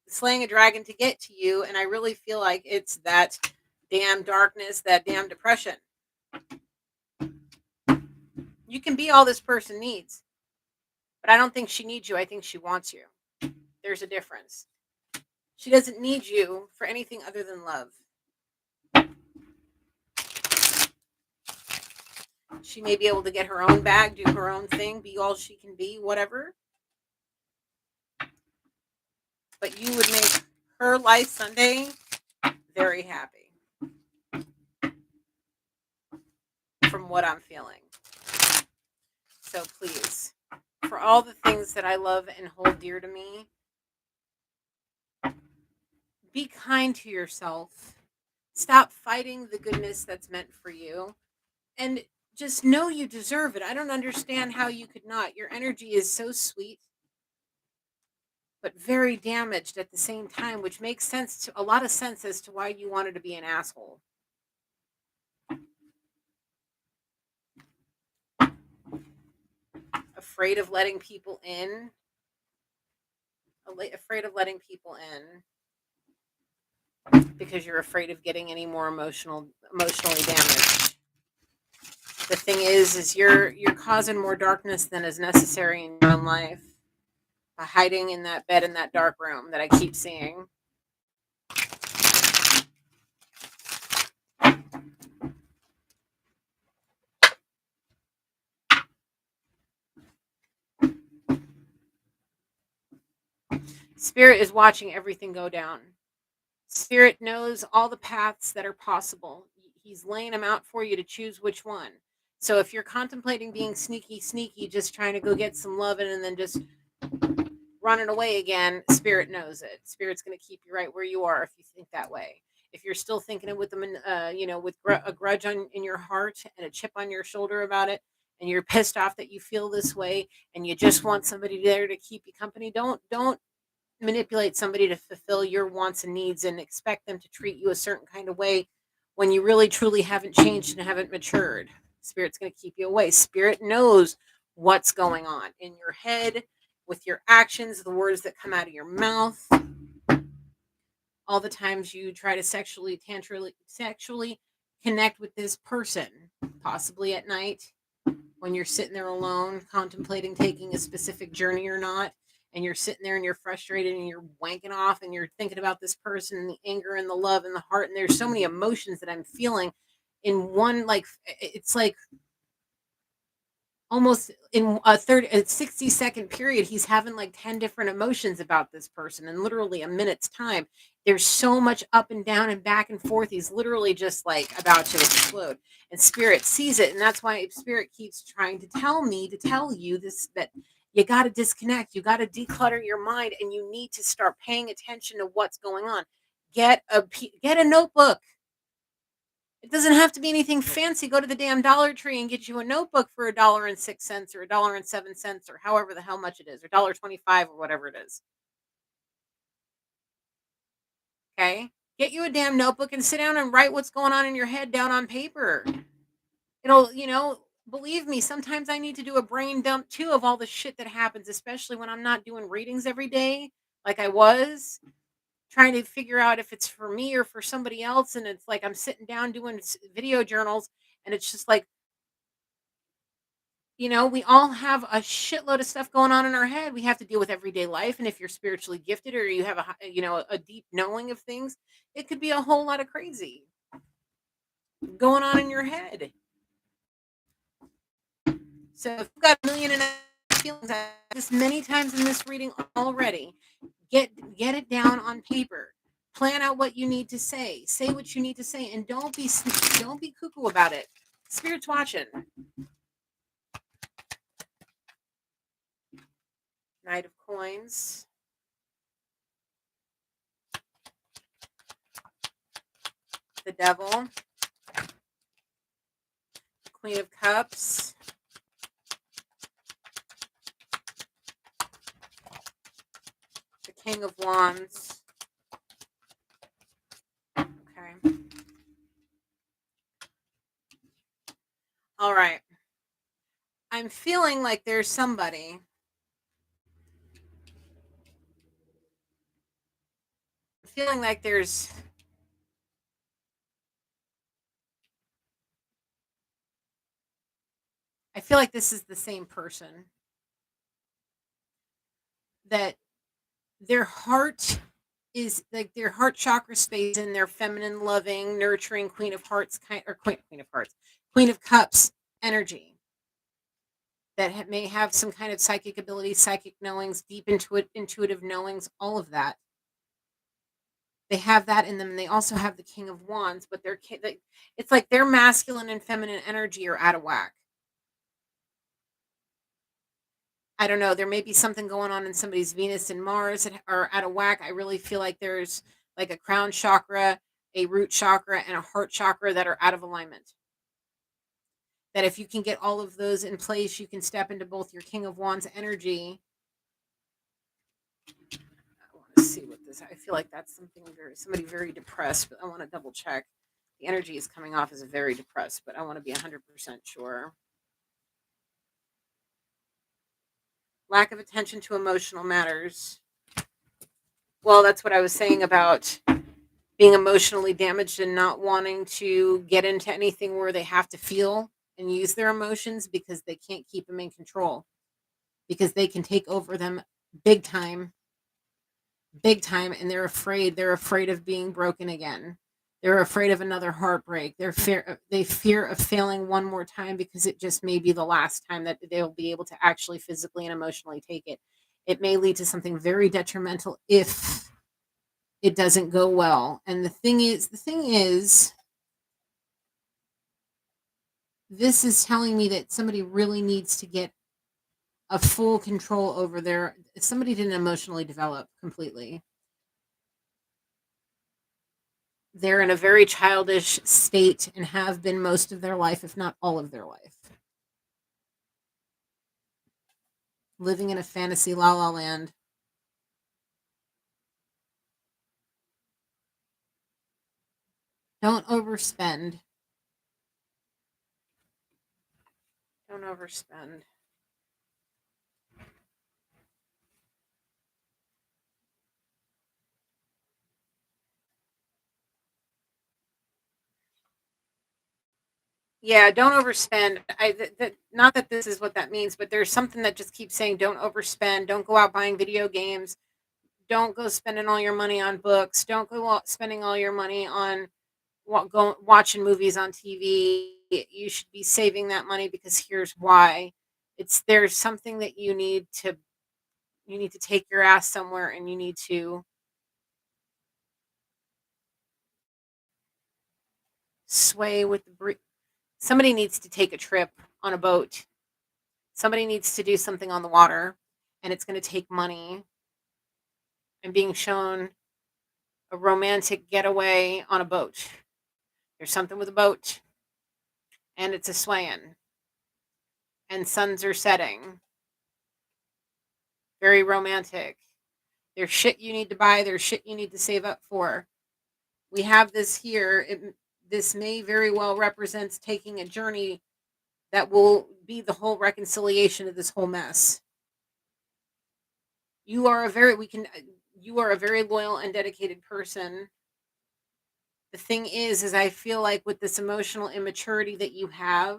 slaying a dragon to get to you. And I really feel like it's that damn darkness, that damn depression. You can be all this person needs, but I don't think she needs you. I think she wants you. There's a difference. She doesn't need you for anything other than love. She may be able to get her own bag, do her own thing, be all she can be, whatever. But you would make her life Sunday very happy, from what I'm feeling. So please, for all the things that I love and hold dear to me, be kind to yourself. Stop fighting the goodness that's meant for you. And just know you deserve it. I don't understand how you could not. Your energy is so sweet, but very damaged at the same time, which makes a lot of sense as to why you wanted to be an asshole. Afraid of letting people in. Afraid of letting people in because you're afraid of getting any more emotionally damaged. The thing is you're causing more darkness than is necessary in your own life by hiding in that bed in that dark room that I keep seeing. Spirit is watching everything go down. Spirit knows all the paths that are possible. He's laying them out for you to choose which one. So if you're contemplating being sneaky, just trying to go get some loving and then just running away again, Spirit knows it. Spirit's going to keep you right where you are if you think that way. If you're still thinking it with them, with a grudge in your heart and a chip on your shoulder about it, and you're pissed off that you feel this way, and you just want somebody there to keep you company, don't manipulate somebody to fulfill your wants and needs and expect them to treat you a certain kind of way when you really truly haven't changed and haven't matured. Spirit's going to keep you away. Spirit knows what's going on in your head, with your actions, the words that come out of your mouth, all the times you try to sexually connect with this person, possibly at night when you're sitting there alone contemplating taking a specific journey or not, and you're sitting there and you're frustrated and you're wanking off and you're thinking about this person and the anger and the love and the heart, and there's so many emotions that I'm feeling in one, like it's like almost in a 60-second period, he's having like 10 different emotions about this person in literally a minute's time. There's so much up and down and back and forth. He's literally just like about to explode, and Spirit sees it. And that's why Spirit keeps trying to tell you this, that you got to disconnect. You got to declutter your mind, and you need to start paying attention to what's going on. Get a notebook. It doesn't have to be anything fancy. Go to the damn Dollar Tree and get you a notebook for $1.06 or $1.07 or however the hell much it is, or $1.25 or whatever it is. Okay? Get you a damn notebook and sit down and write what's going on in your head down on paper. It'll, believe me, sometimes I need to do a brain dump too of all the shit that happens, especially when I'm not doing readings every day like I was, trying to figure out if it's for me or for somebody else. And it's like I'm sitting down doing video journals, and it's just like, we all have a shitload of stuff going on in our head. We have to deal with everyday life. And if you're spiritually gifted or you have a deep knowing of things, it could be a whole lot of crazy going on in your head. So if you've got a million and a feelings, I this many times in this reading already, get it down on paper. Plan out what you need to say. Say what you need to say, and don't be cuckoo about it. Spirit's watching. Knight of Coins. The Devil. Queen of Cups. The King of Wands. Okay. All right. I'm feeling like there's somebody. Feeling like there's I feel like this is the same person, that their heart is like their heart chakra space in their feminine, loving, nurturing Queen of Hearts Queen of Cups energy that may have some kind of psychic ability, psychic knowings, deep intuitive knowings, all of that. They have that in them. And they also have the King of Wands, but it's like their masculine and feminine energy are out of whack. I don't know. There may be something going on in somebody's Venus and Mars that are out of whack. I really feel like there's like a crown chakra, a root chakra, and a heart chakra that are out of alignment. That if you can get all of those in place, you can step into both your King of Wands energy. I want to see what this. I feel like that's somebody very depressed, but I want to double check. The energy is coming off as very depressed, but I want to be 100% sure. Lack of attention to emotional matters. Well, that's what I was saying about being emotionally damaged and not wanting to get into anything where they have to feel and use their emotions because they can't keep them in control, because they can take over them big time, and they're afraid of being broken again. They're afraid of another heartbreak. They fear of failing one more time because it just may be the last time that they'll be able to actually physically and emotionally take it. It may lead to something very detrimental if it doesn't go well. And the thing is, this is telling me that somebody really needs to get a full control over somebody didn't emotionally develop completely. They're in a very childish state and have been most of their life, if not all of their life. Living in a fantasy la la land. Don't overspend. Don't overspend. Yeah, don't overspend. Not that this is what that means, but there's something that just keeps saying don't overspend. Don't go out buying video games. Don't go spending all your money on books. Don't go out spending all your money on watching movies on TV. You should be saving that money because here's why. There's something that you need to take your ass somewhere, and you need to sway with the breeze. Somebody needs to take a trip on a boat. Somebody needs to do something on the water, and it's going to take money. And being shown a romantic getaway on a boat. There's something with a boat, and it's a swaying, and suns are setting. Very romantic. There's shit you need to buy. There's shit you need to save up for. We have this here. This may very well represents taking a journey that will be the whole reconciliation of this whole mess. You are a very loyal and dedicated person. The thing is I feel like with this emotional immaturity that you have,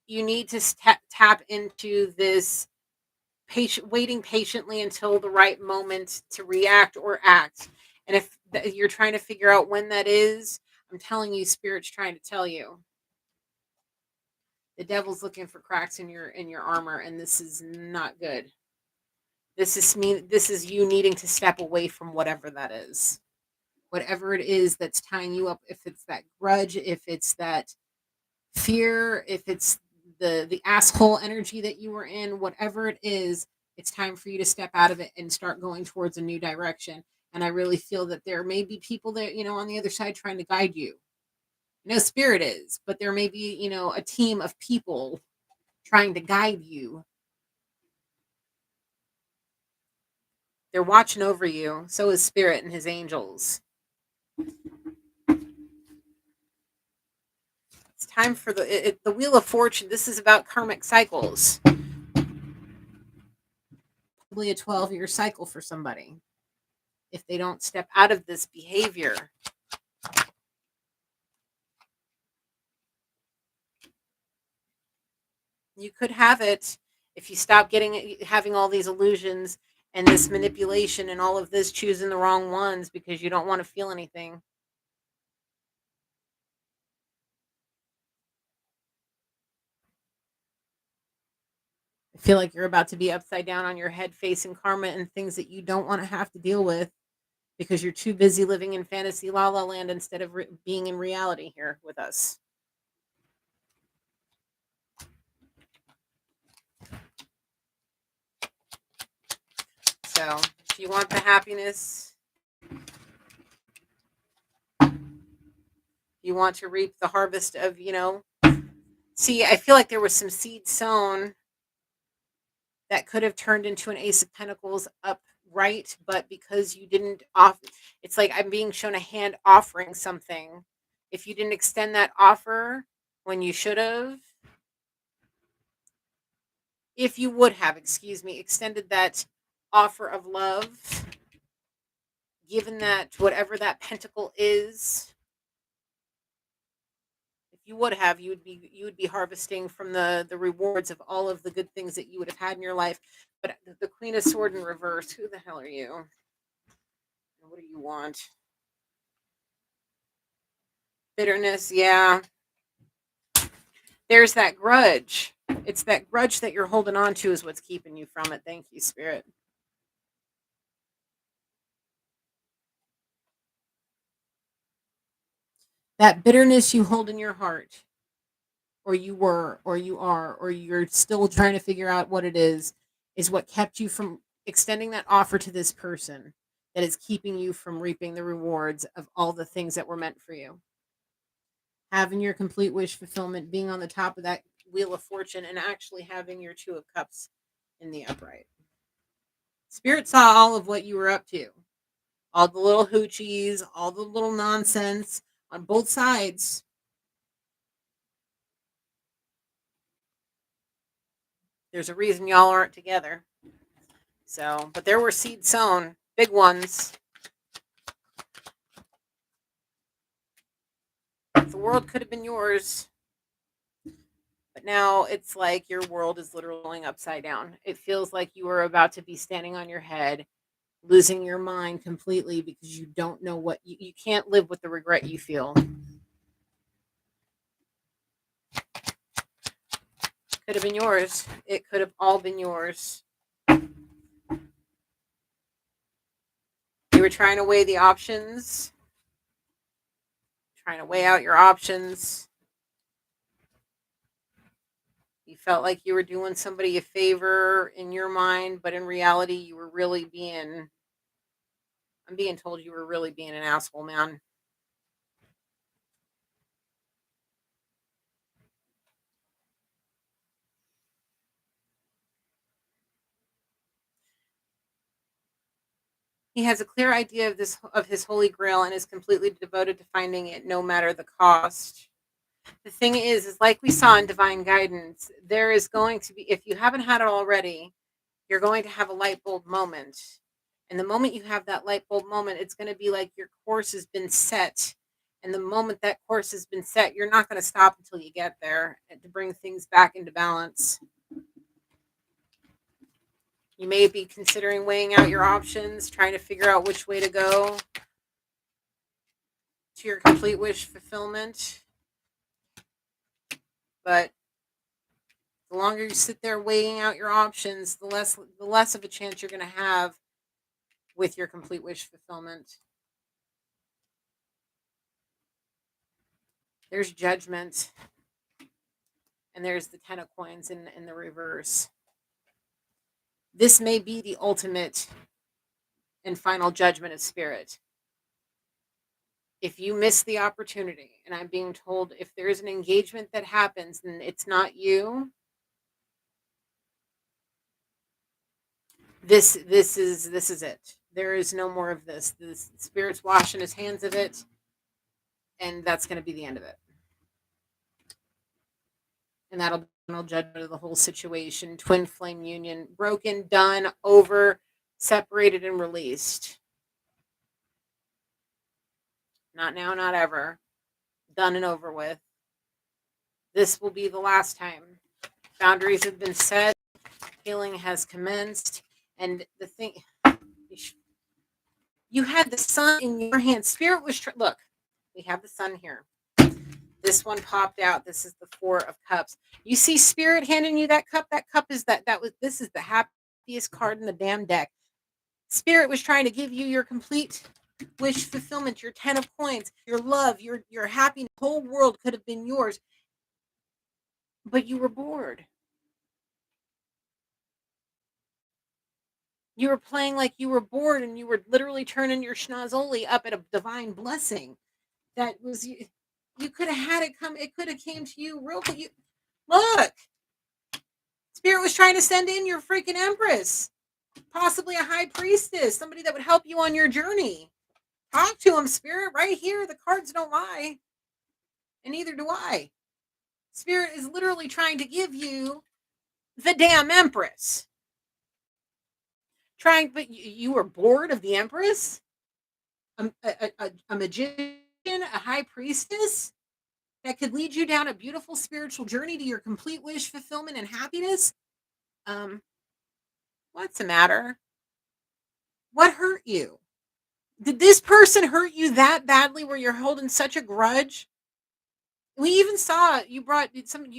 you need to tap into this waiting patiently until the right moment to react or act. And if you're trying to figure out when that is, I'm telling you, Spirit's trying to tell you. The devil's looking for cracks in your armor, and this is not good. This is you needing to step away from whatever that is. Whatever it is that's tying you up, if it's that grudge, if it's that fear, if it's the asshole energy that you were in, whatever it is, it's time for you to step out of it and start going towards a new direction. And I really feel that there may be people that, on the other side trying to guide you. Spirit is, but there may be, a team of people trying to guide you. They're watching over you. So is Spirit and his angels. It's time for the Wheel of Fortune. This is about karmic cycles. Probably a 12-year cycle for somebody if they don't step out of this behavior. You could have it if you stop having all these illusions and this manipulation and all of this choosing the wrong ones because you don't want to feel anything. Feel like you're about to be upside down on your head facing karma and things that you don't want to have to deal with because you're too busy living in fantasy la la land instead of being in reality here with us. So if you want the happiness, you want to reap the harvest of, see, I feel like there was some seed sown that could have turned into an Ace of Pentacles upright, but because you didn't it's like I'm being shown a hand offering something. If you didn't extend that offer when you should have, if you would have, excuse me, extended that offer of love, given that whatever that pentacle is, if you would have, you would be harvesting from the rewards of all of the good things that you would have had in your life. But the Queen of Sword in reverse, who the hell are you? What do you want? Bitterness, yeah. There's that grudge. It's that grudge that you're holding on to is what's keeping you from it. Thank you, Spirit. That bitterness you hold in your heart, or you were, or you are, or you're still trying to figure out what it is what kept you from extending that offer to this person that is keeping you from reaping the rewards of all the things that were meant for you. Having your complete wish fulfillment, being on the top of that wheel of fortune, and actually having your Two of Cups in the upright. Spirit saw all of what you were up to. All the little hoochies, all the little nonsense on both sides. There's a reason y'all aren't together. So, but there were seeds sown, big ones. The world could have been yours. But now it's like your world is literally going upside down. It feels like you are about to be standing on your head, losing your mind completely because you don't know what you can't live with the regret you feel. Could have been yours. It could have all been yours. You were trying to weigh the options, trying to weigh out your options. You felt like you were doing somebody a favor in your mind, but in reality, you were really being, I'm being told you were really being an asshole, man. He has a clear idea of his holy grail and is completely devoted to finding it no matter the cost. The thing is like we saw in divine guidance, there is going to be, if you haven't had it already, you're going to have a light bulb moment. And the moment you have that light bulb moment, it's going to be like your course has been set. And the moment that course has been set, you're not going to stop until you get there and to bring things back into balance. You may be considering weighing out your options, trying to figure out which way to go to your complete wish fulfillment. But the longer you sit there weighing out your options, the less of a chance you're going to have with your complete wish fulfillment. There's judgment, and there's the Ten of Coins in the reverse. This may be the ultimate and final judgment of Spirit. If you miss the opportunity, and I'm being told if there's an engagement that happens and it's not you, this is it. There is no more of this. The Spirit's washing his hands of it, and that's going to be the end of it. And that'll be the final judgment of the whole situation. Twin flame union, broken, done, over, separated, and released. Not now, not ever. Done and over with. This will be the last time. Boundaries have been set. Healing has commenced. And the thing, you had the sun in your hand. Spirit was, look, we have the sun here. This one popped out. This is the Four of Cups. You see Spirit handing you that cup. That cup is this is the happiest card in the damn deck. Spirit was trying to give you your complete wish fulfillment, your 10 of coins, your love, your happiness. The whole world could have been yours, but you were bored. You were playing like you were bored, and you were literally turning your schnozzoli up at a divine blessing. That was you. You could have had it come. It could have came to you real quick. Look, Spirit was trying to send in your freaking Empress, possibly a High Priestess, somebody that would help you on your journey. Talk to him, Spirit, right here. The cards don't lie, and neither do I. Spirit is literally trying to give you the damn Empress. But you were bored of the Empress, a magician, a High Priestess that could lead you down a beautiful spiritual journey to your complete wish fulfillment and happiness. What's the matter? What hurt you? Did this person hurt you that badly where you're holding such a grudge? We even saw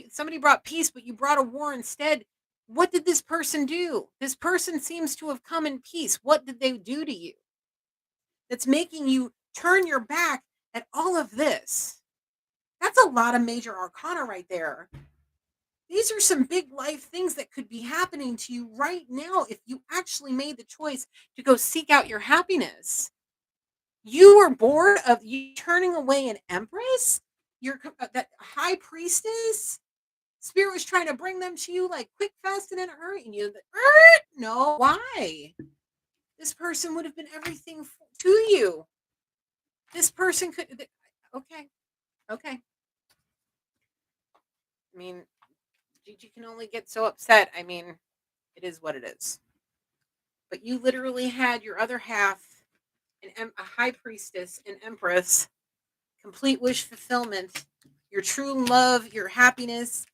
somebody brought peace, but you brought a war instead. What did this person do? This person seems to have come in peace. What did they do to you that's making you turn your back at all of this? That's a lot of major arcana right there. These are some big life things that could be happening to you right now if you actually made the choice to go seek out your happiness. You were bored of you turning away an Empress? That High Priestess? Spirit was trying to bring them to you like quick, fast, and in a hurry. And you, no, why? This person would have been everything to you. This person could, okay. I mean, Gigi can only get so upset. I mean, it is what it is. But you literally had your other half, a High Priestess, an Empress, complete wish fulfillment, your true love, your happiness.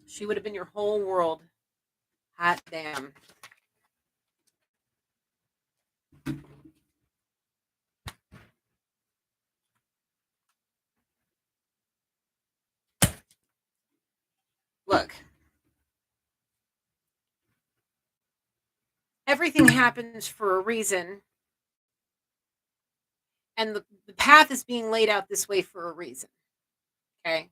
She would have been your whole world. Hot damn. Look. Everything happens for a reason. And the path is being laid out this way for a reason. Okay?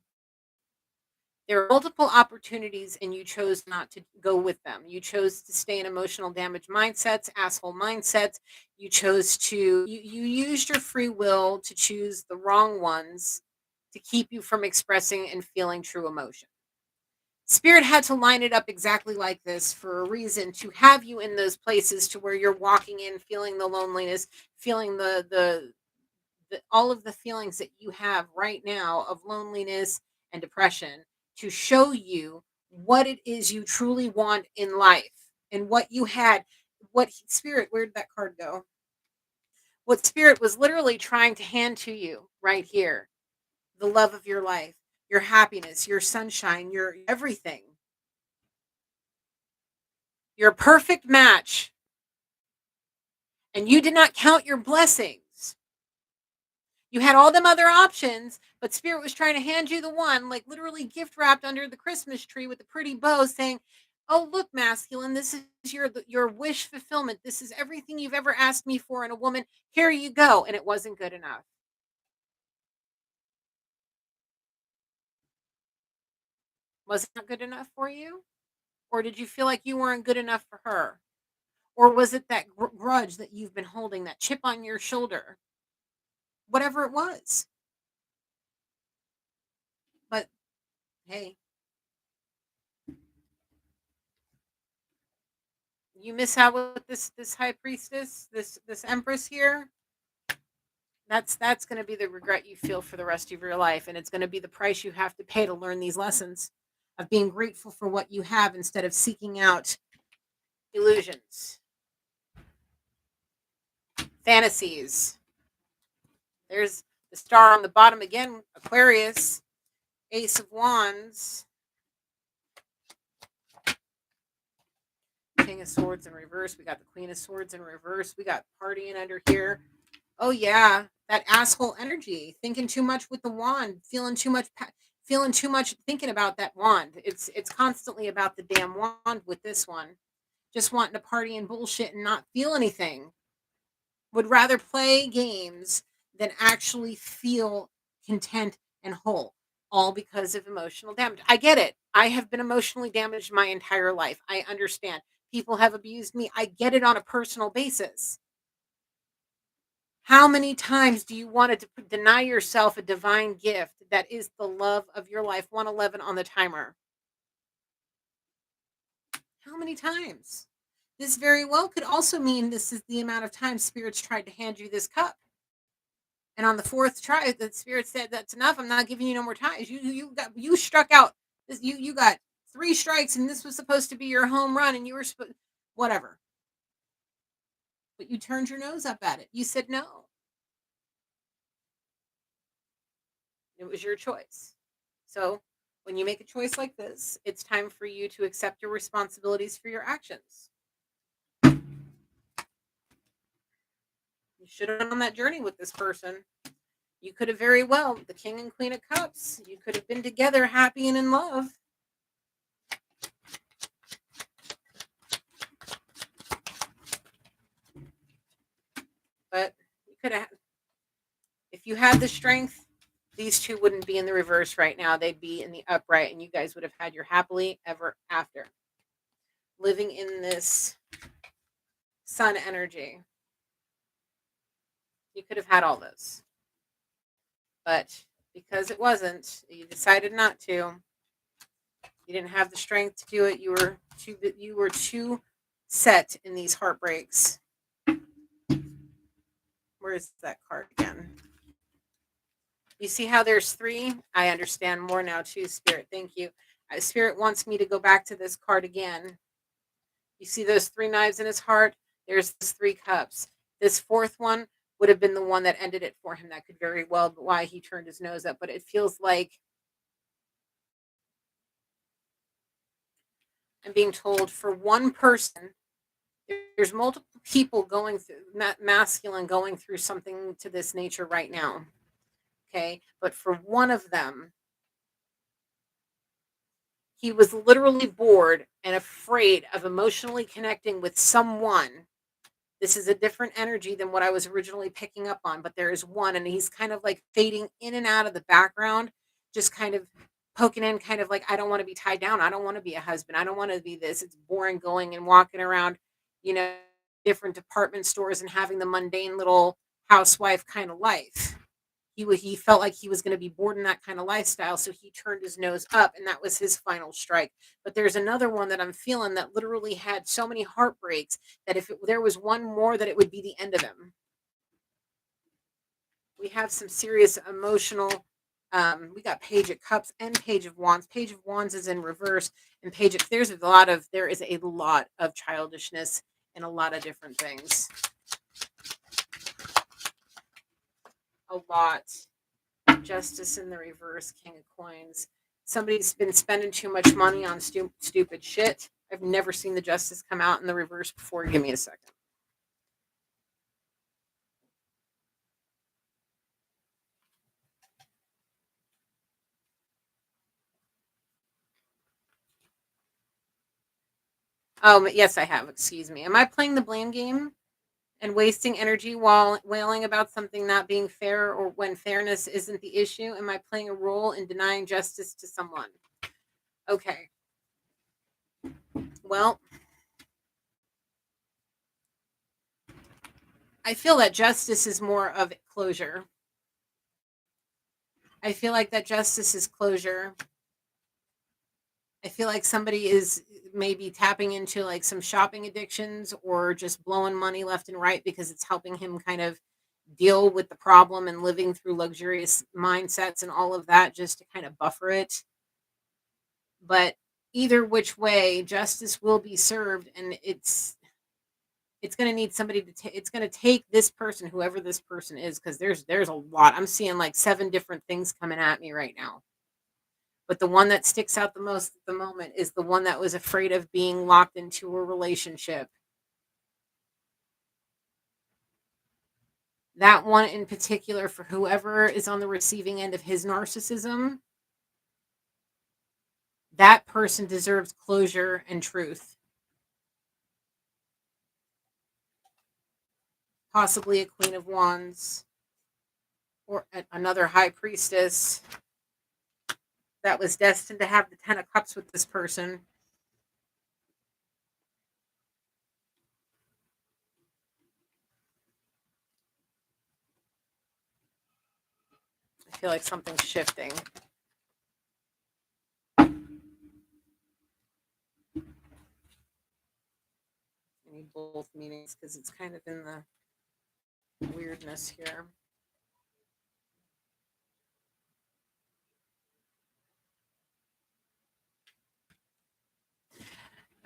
There are multiple opportunities and you chose not to go with them. You chose to stay in emotional damage mindsets, asshole mindsets. You chose to, you used your free will to choose the wrong ones to keep you from expressing and feeling true emotion. Spirit had to line it up exactly like this for a reason, to have you in those places to where you're walking in, feeling the loneliness, feeling the all of the feelings that you have right now of loneliness and depression, to show you what it is you truly want in life and what you had. What Spirit, where did that card go? What Spirit was literally trying to hand to you right here: the love of your life, your happiness, your sunshine, your everything. You're a perfect match. And you did not count your blessings. You had all them other options, but Spirit was trying to hand you the one, like literally gift wrapped under the Christmas tree with a pretty bow, saying, "Oh, look, masculine, this is your wish fulfillment. This is everything you've ever asked me for in a woman. Here you go." And it wasn't good enough. Was it not good enough for you? Or did you feel like you weren't good enough for her? Or was it that grudge that you've been holding, that chip on your shoulder? Whatever it was. But hey, you miss out with this High Priestess, this Empress here. That's going to be the regret you feel for the rest of your life, and it's going to be the price you have to pay to learn these lessons of being grateful for what you have instead of seeking out illusions, fantasies. There's the star on the bottom again, Aquarius, Ace of Wands, King of Swords in reverse. We got the Queen of Swords in reverse. We got partying under here. Oh yeah, that asshole energy, thinking too much with the wand, feeling too much thinking about that wand. It's constantly about the damn wand with this one. Just wanting to party and bullshit and not feel anything. Would rather play games than actually feel content and whole, all because of emotional damage. I get it. I have been emotionally damaged my entire life. I understand. People have abused me. I get it on a personal basis. How many times do you want to deny yourself a divine gift that is the love of your life? 111 on the timer. How many times? This very well could also mean this is the amount of time spirits tried to hand you this cup. And on the fourth try, the spirit said, "That's enough. I'm not giving you no more times. You struck out. You got three strikes, and this was supposed to be your home run, and you were supposed whatever. But you turned your nose up at it. You said no. It was your choice. So when you make a choice like this, it's time for you to accept your responsibilities for your actions. You should have been on that journey with this person. You could have very well, the King and Queen of Cups, you could have been together, happy and in love. But you could have, if you had the strength, these two wouldn't be in the reverse right now. They'd be in the upright, and you guys would have had your happily ever after. Living in this sun energy. You could have had all this. But because it wasn't, you decided not to. You didn't have the strength to do it. You were too set in these heartbreaks. Where is that card again? You see how there's three? I understand more now too, Spirit. Thank you. Spirit wants me to go back to this card again. You see those three knives in his heart? There's those three cups. This fourth one would have been the one that ended it for him. That could very well be why he turned his nose up. But it feels like I'm being told for one person, there's multiple people going through, masculine going through something to this nature right now. Okay. But for one of them, he was literally bored and afraid of emotionally connecting with someone. This is a different energy than what I was originally picking up on, but there is one, and he's kind of like fading in and out of the background, just kind of poking in, kind of like, I don't want to be tied down. I don't want to be a husband. I don't want to be this. It's boring going and walking around, you know, different department stores and having the mundane little housewife kind of life. He felt like he was going to be bored in that kind of lifestyle, so he turned his nose up, and that was his final strike. But there's another one that I'm feeling that literally had so many heartbreaks that if there was one more, that it would be the end of him. We have some serious emotional. We got Page of Cups and Page of Wands. Page of Wands is in reverse, and there is a lot of childishness and a lot of different things. A lot. Justice in the reverse, King of Coins. Somebody's been spending too much money on stupid shit. I've never seen the Justice come out in the reverse before. Give me a second. Oh, yes, I have. Excuse me. Am I playing the blame game and wasting energy while wailing about something not being fair, or when fairness isn't the issue? Am I playing a role in denying justice to someone? Okay. Well, I feel that justice is more of closure. I feel like that justice is closure. I feel like somebody is maybe tapping into like some shopping addictions or just blowing money left and right because it's helping him kind of deal with the problem and living through luxurious mindsets and all of that just to kind of buffer it. But either which way, justice will be served, and it's going to need somebody to it's going to take this person, whoever this person is, because there's a lot. I'm seeing like 7 different things coming at me right now. But the one that sticks out the most at the moment is the one that was afraid of being locked into a relationship. That one in particular, for whoever is on the receiving end of his narcissism, that person deserves closure and truth. Possibly a Queen of Wands or another High Priestess that was destined to have the Ten of Cups with this person. I feel like something's shifting. I need both meanings because it's kind of in the weirdness here.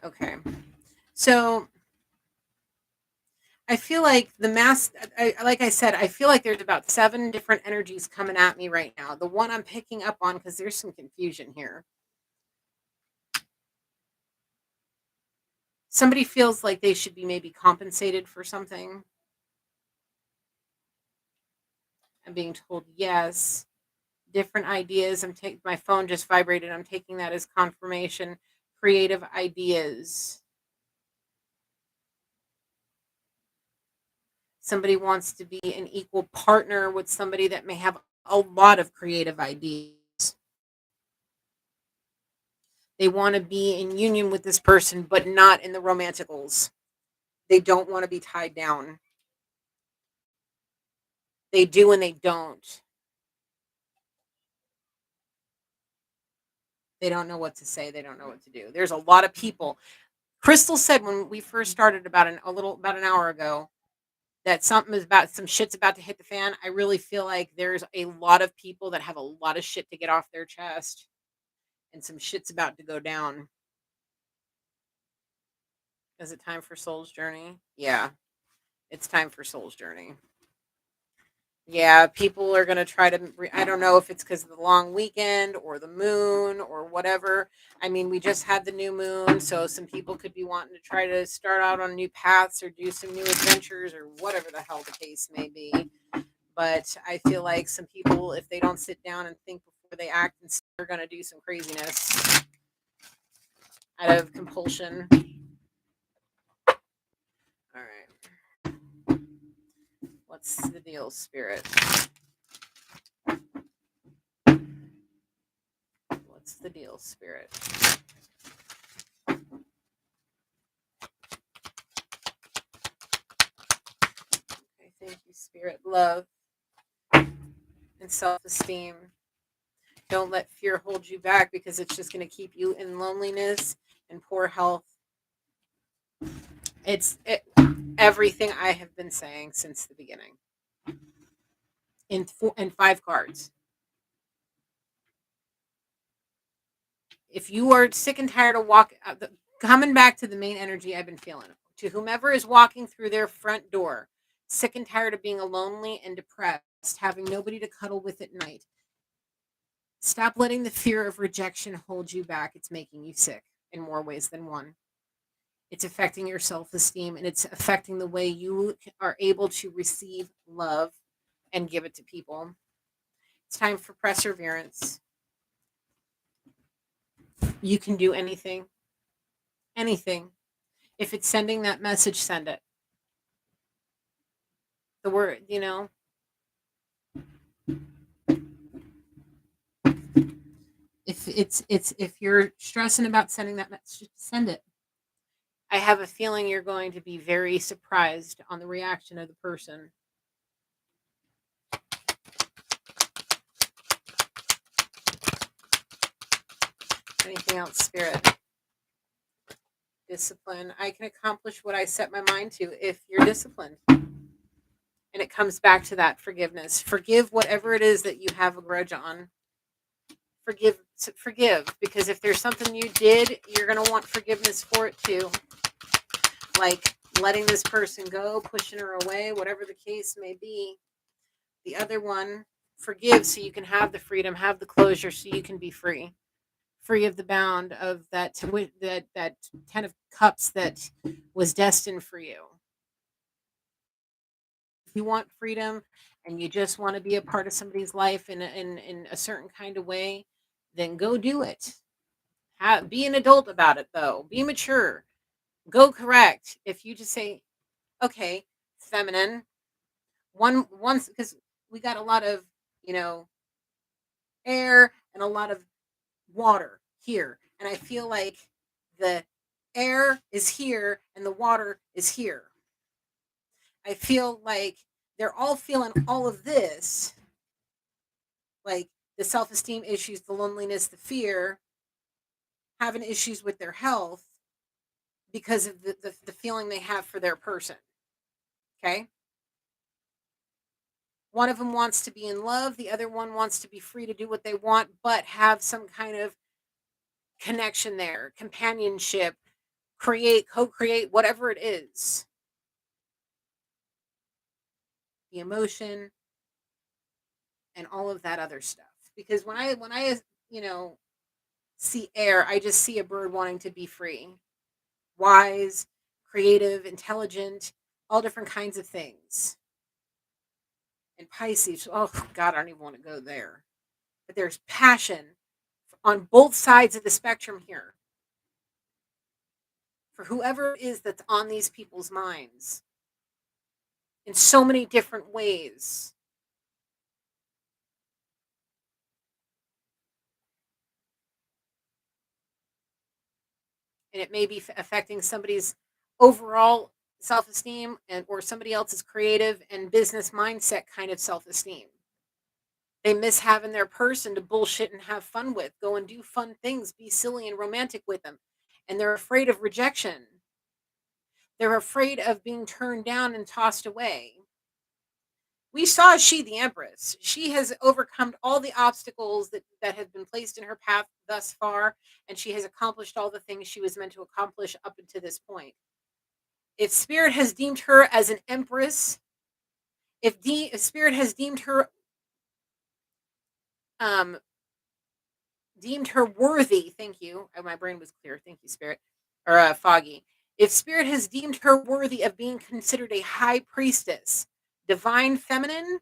Okay. So I feel like like I said, I feel like there's about 7 different energies coming at me right now. The one I'm picking up on, because there's some confusion here. Somebody feels like they should be maybe compensated for something. I'm being told yes. Different ideas. My phone just vibrated. I'm taking that as confirmation. Creative ideas. Somebody wants to be an equal partner with somebody that may have a lot of creative ideas. They want to be in union with this person, but not in the romanticals. They don't want to be tied down. They do and they don't. They don't know what to say. They don't know what to do. There's a lot of people. Crystal said when we first started about an hour ago that some shit's about to hit the fan. I really feel like there's a lot of people that have a lot of shit to get off their chest, and some shit's about to go down. Is it time for Soul's Journey? Yeah, it's time for Soul's Journey. Yeah, people are going to try to, I don't know if it's because of the long weekend or the moon or whatever. I mean, we just had the new moon, so some people could be wanting to try to start out on new paths or do some new adventures or whatever the hell the case may be. But I feel like some people, if they don't sit down and think before they act, they're going to do some craziness out of compulsion. All right. What's the deal, Spirit? What's the deal, Spirit? Okay, thank you, Spirit. Love and self-esteem. Don't let fear hold you back, because it's just going to keep you in loneliness and poor health. It's everything I have been saying since the beginning. In 5 cards. If you are sick and tired of coming back to the main energy I've been feeling, to whomever is walking through their front door, sick and tired of being lonely and depressed, having nobody to cuddle with at night, stop letting the fear of rejection hold you back. It's making you sick in more ways than one. It's affecting your self-esteem, and it's affecting the way you are able to receive love and give it to people. It's time for perseverance. You can do anything. Anything. If it's sending that message, send it. The word, if you're stressing about sending that message, send it. I have a feeling you're going to be very surprised on the reaction of the person. Anything else, Spirit? Discipline. I can accomplish what I set my mind to if you're disciplined. And it comes back to that forgiveness. Forgive whatever it is that you have a grudge on. Forgive, because if there's something you did, you're going to want forgiveness for it too. Like letting this person go, pushing her away, whatever the case may be. The other one, forgive so you can have the freedom, have the closure, so you can be free. Free of the bound of that 10 of cups that was destined for you. you want freedom and you just want to be a part of somebody's life in a certain kind of way, then go do it. Be an adult about it, though. Be mature. Go correct. If you just say, okay, feminine, once, because we got a lot of, you know, air and a lot of water here. And I feel like the air is here and the water is here. I feel like they're all feeling all of this, like the self esteem issues, the loneliness, the fear, having issues with their health because of the feeling they have for their person. Okay. One of them wants to be in love, the other one wants to be free to do what they want, but have some kind of connection there, companionship, create, co create, whatever it is, the emotion and all of that other stuff. Because when I you know, see air, I just see a bird wanting to be free, wise, creative, intelligent, all different kinds of things. And Pisces, oh God, I don't even want to go there. But there's passion on both sides of the spectrum here for whoever it is that's on these people's minds in so many different ways. And it may be affecting somebody's overall self-esteem and or somebody else's creative and business mindset kind of self-esteem. They miss having their person to bullshit and have fun with, go and do fun things, be silly and romantic with them. And they're afraid of rejection. They're afraid of being turned down and tossed away. We saw she, the Empress. She has overcome all the obstacles that have been placed in her path thus far, and she has accomplished all the things she was meant to accomplish up until this point. If Spirit has deemed her as an Empress, if Spirit has um, deemed her worthy, thank you. My brain was clear. Thank you, Spirit, or foggy. If Spirit has deemed her worthy of being considered a high priestess, divine feminine,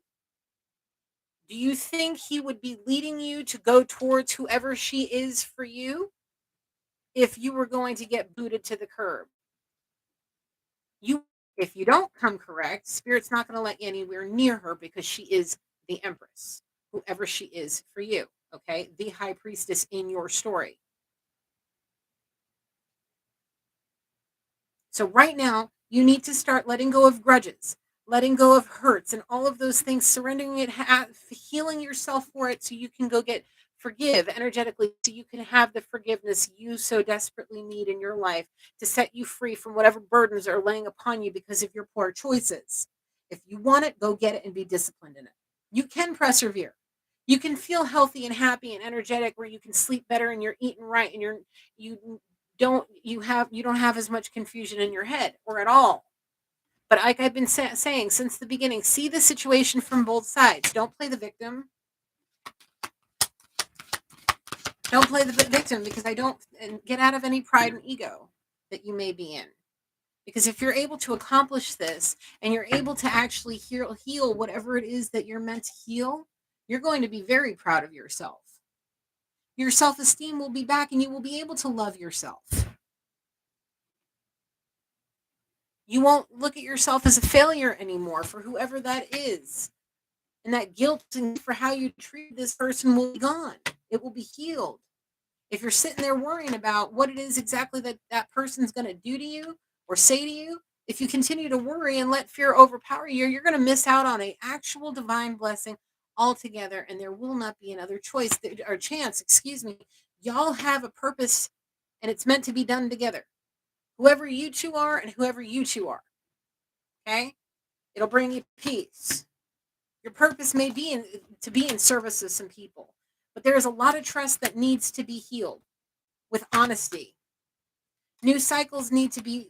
do you think he would be leading you to go towards whoever she is for you if you were going to get booted to the curb? You, if you don't come correct, Spirit's not going to let you anywhere near her because she is the Empress, whoever she is for you. Okay, the High Priestess in your story. So right now, you need to start letting go of grudges, letting go of hurts, and all of those things, surrendering it, healing yourself for it so you can go get forgive energetically so you can have the forgiveness you so desperately need in your life to set you free from whatever burdens are laying upon you because of your poor choices. If you want it, go get it and be disciplined in it. You can persevere. You can feel healthy and happy and energetic where you can sleep better and you're eating right and you you don't have as much confusion in your head or at all. But like I've been saying since the beginning, see the situation from both sides. Don't play the victim. Don't play the victim because I don't, and get out of any pride and ego that you may be in. Because if you're able to accomplish this and you're able to actually heal whatever it is that you're meant to heal, you're going to be very proud of yourself. Your self-esteem will be back and you will be able to love yourself. You won't look at yourself as a failure anymore for whoever that is. And that guilt for how you treat this person will be gone. It will be healed. If you're sitting there worrying about what it is exactly that that person's going to do to you or say to you, if you continue to worry and let fear overpower you, you're going to miss out on an actual divine blessing altogether. And there will not be another choice or chance, excuse me. Y'all have a purpose and it's meant to be done together. Whoever you two are and whoever you two are. Okay? It'll bring you peace. Your purpose may be to be in service of some people, but there is a lot of trust that needs to be healed with honesty. New cycles need to be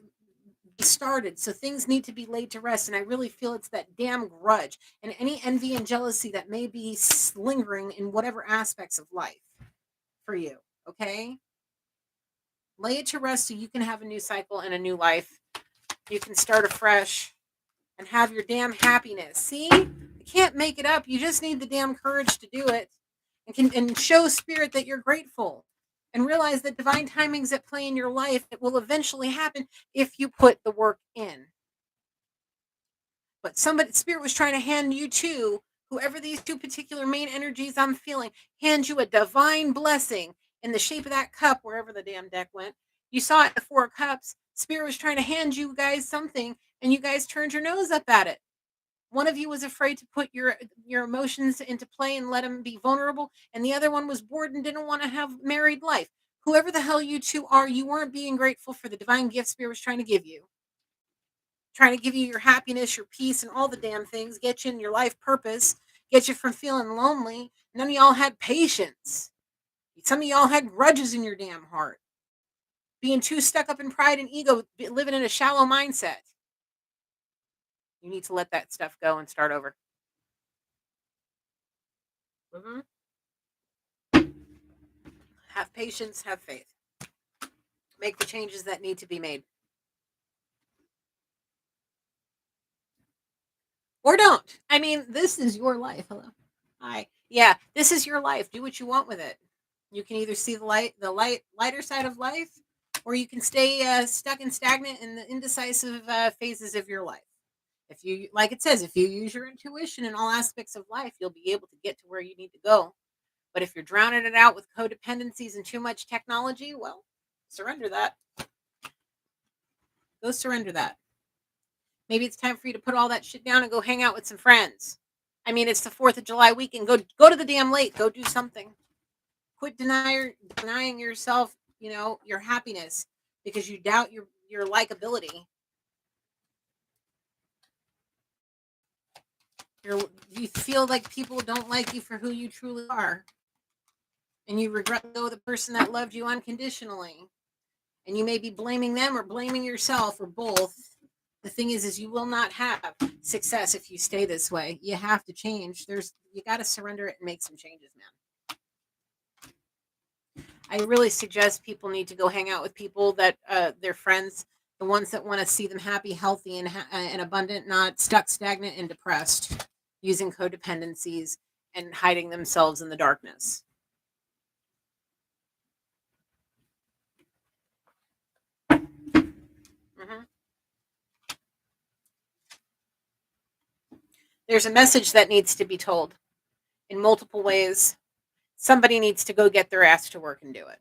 started, so things need to be laid to rest. And I really feel it's that damn grudge and any envy and jealousy that may be lingering in whatever aspects of life for you. Okay? Lay it to rest so you can have a new cycle and a new life. You can start afresh and have your damn happiness. See? You can't make it up. You just need the damn courage to do it and show spirit that you're grateful and realize that divine timing's at play in your life. It will eventually happen if you put the work in. But somebody, spirit was trying to hand you to whoever these two particular main energies I'm feeling, hand you a divine blessing in the shape of that cup, wherever the damn deck went. You saw it, the Four of Cups. Spirit was trying to hand you guys something, and you guys turned your nose up at it. One of you was afraid to put your emotions into play and let them be vulnerable, and the other one was bored and didn't want to have married life. Whoever the hell you two are, you weren't being grateful for the divine gift spirit was trying to give you. Trying to give you your happiness, your peace, and all the damn things, get you in your life purpose, get you from feeling lonely. None of y'all had patience. Some of y'all had grudges in your damn heart. Being too stuck up in pride and ego, living in a shallow mindset. You need to let that stuff go and start over. Mm-hmm. Have patience, have faith. Make the changes that need to be made. Or don't. I mean, this is your life. Hello. Hi. Yeah, this is your life. Do what you want with it. You can either see the lighter side of life, or you can stay stuck and stagnant in the indecisive phases of your life. If you, like it says, if you use your intuition in all aspects of life, you'll be able to get to where you need to go. But if you're drowning it out with codependencies and too much technology, well, surrender that. Go surrender that. Maybe it's time for you to put all that shit down and go hang out with some friends. I mean, it's the 4th of July weekend. Go to the damn lake. Go do something. Quit denying yourself, your happiness because you doubt your likability. You feel like people don't like you for who you truly are. And you regret to go the person that loved you unconditionally. And you may be blaming them or blaming yourself or both. The thing is you will not have success if you stay this way. You have to change. You got to surrender it and make some changes, man. I really suggest people need to go hang out with people that their friends, the ones that want to see them happy, healthy, and abundant, not stuck, stagnant, and depressed, using codependencies and hiding themselves in the darkness. Mm-hmm. There's a message that needs to be told in multiple ways. Somebody needs to go get their ass to work and do it.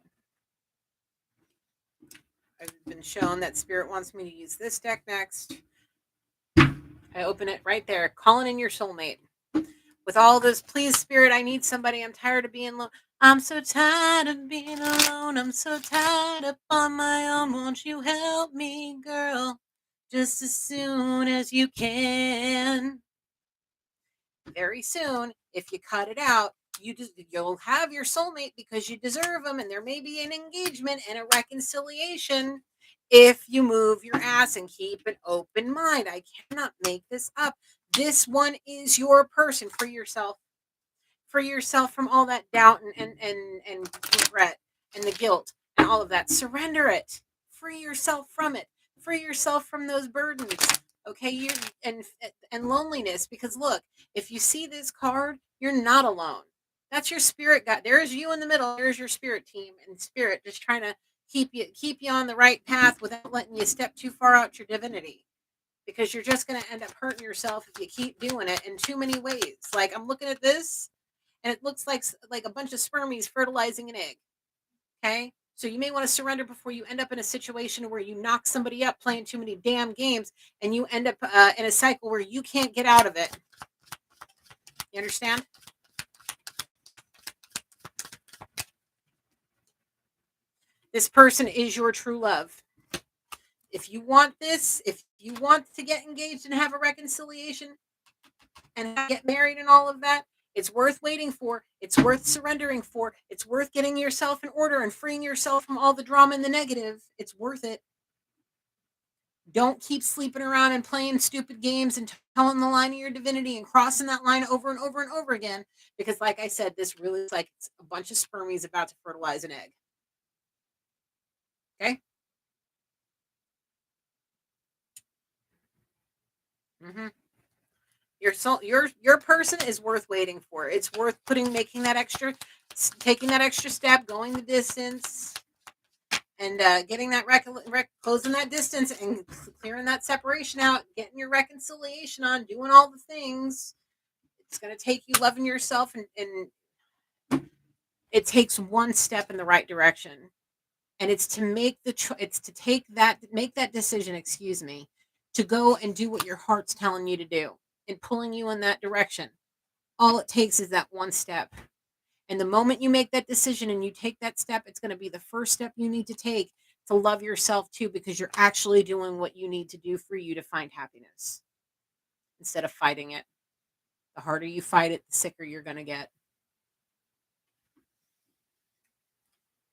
I've been shown that Spirit wants me to use this deck next. I open it right there, calling in your soulmate. With all this, please, Spirit, I need somebody. I'm tired of being alone. I'm so tired of being alone. I'm so tired up on my own. Won't you help me, girl? Just as soon as you can. Very soon, if you cut it out, you'll have your soulmate because you deserve them, and there may be an engagement and a reconciliation if you move your ass and keep an open mind. I cannot make this up. This one is your person. For yourself from all that doubt and regret and the guilt and all of that. Surrender it. Free yourself from it. Free yourself from those burdens. Okay, you and loneliness, because look, if you see this card, you're not alone. That's your spirit guide. There's you in the middle. There's your spirit team, and spirit just trying to keep you on the right path without letting you step too far out your divinity, because you're just going to end up hurting yourself if you keep doing it in too many ways. Like, I'm looking at this and it looks like a bunch of spermies fertilizing an egg. Okay, so you may want to surrender before you end up in a situation where you knock somebody up playing too many damn games and you end up in a cycle where you can't get out of it. You understand? This person is your true love. If you want this, if you want to get engaged and have a reconciliation and get married and all of that, it's worth waiting for. It's worth surrendering for. It's worth getting yourself in order and freeing yourself from all the drama and the negative. It's worth it. Don't keep sleeping around and playing stupid games and telling the line of your divinity and crossing that line over and over and over again. Because, like I said, this really is like it's a bunch of spermies about to fertilize an egg. Okay? Hmm. Your soul, your person is worth waiting for. It's worth making that extra, taking that extra step, going the distance, and getting that closing that distance and clearing that separation out, getting your reconciliation on, doing all the things. It's going to take you loving yourself, and it takes one step in the right direction, and it's to make it's to make that decision, excuse me, to go and do what your heart's telling you to do and pulling you in that direction. All it takes is that one step. And the moment you make that decision and you take that step, it's going to be the first step you need to take to love yourself too, because you're actually doing what you need to do for you to find happiness instead of fighting it. The harder you fight it, the sicker you're going to get.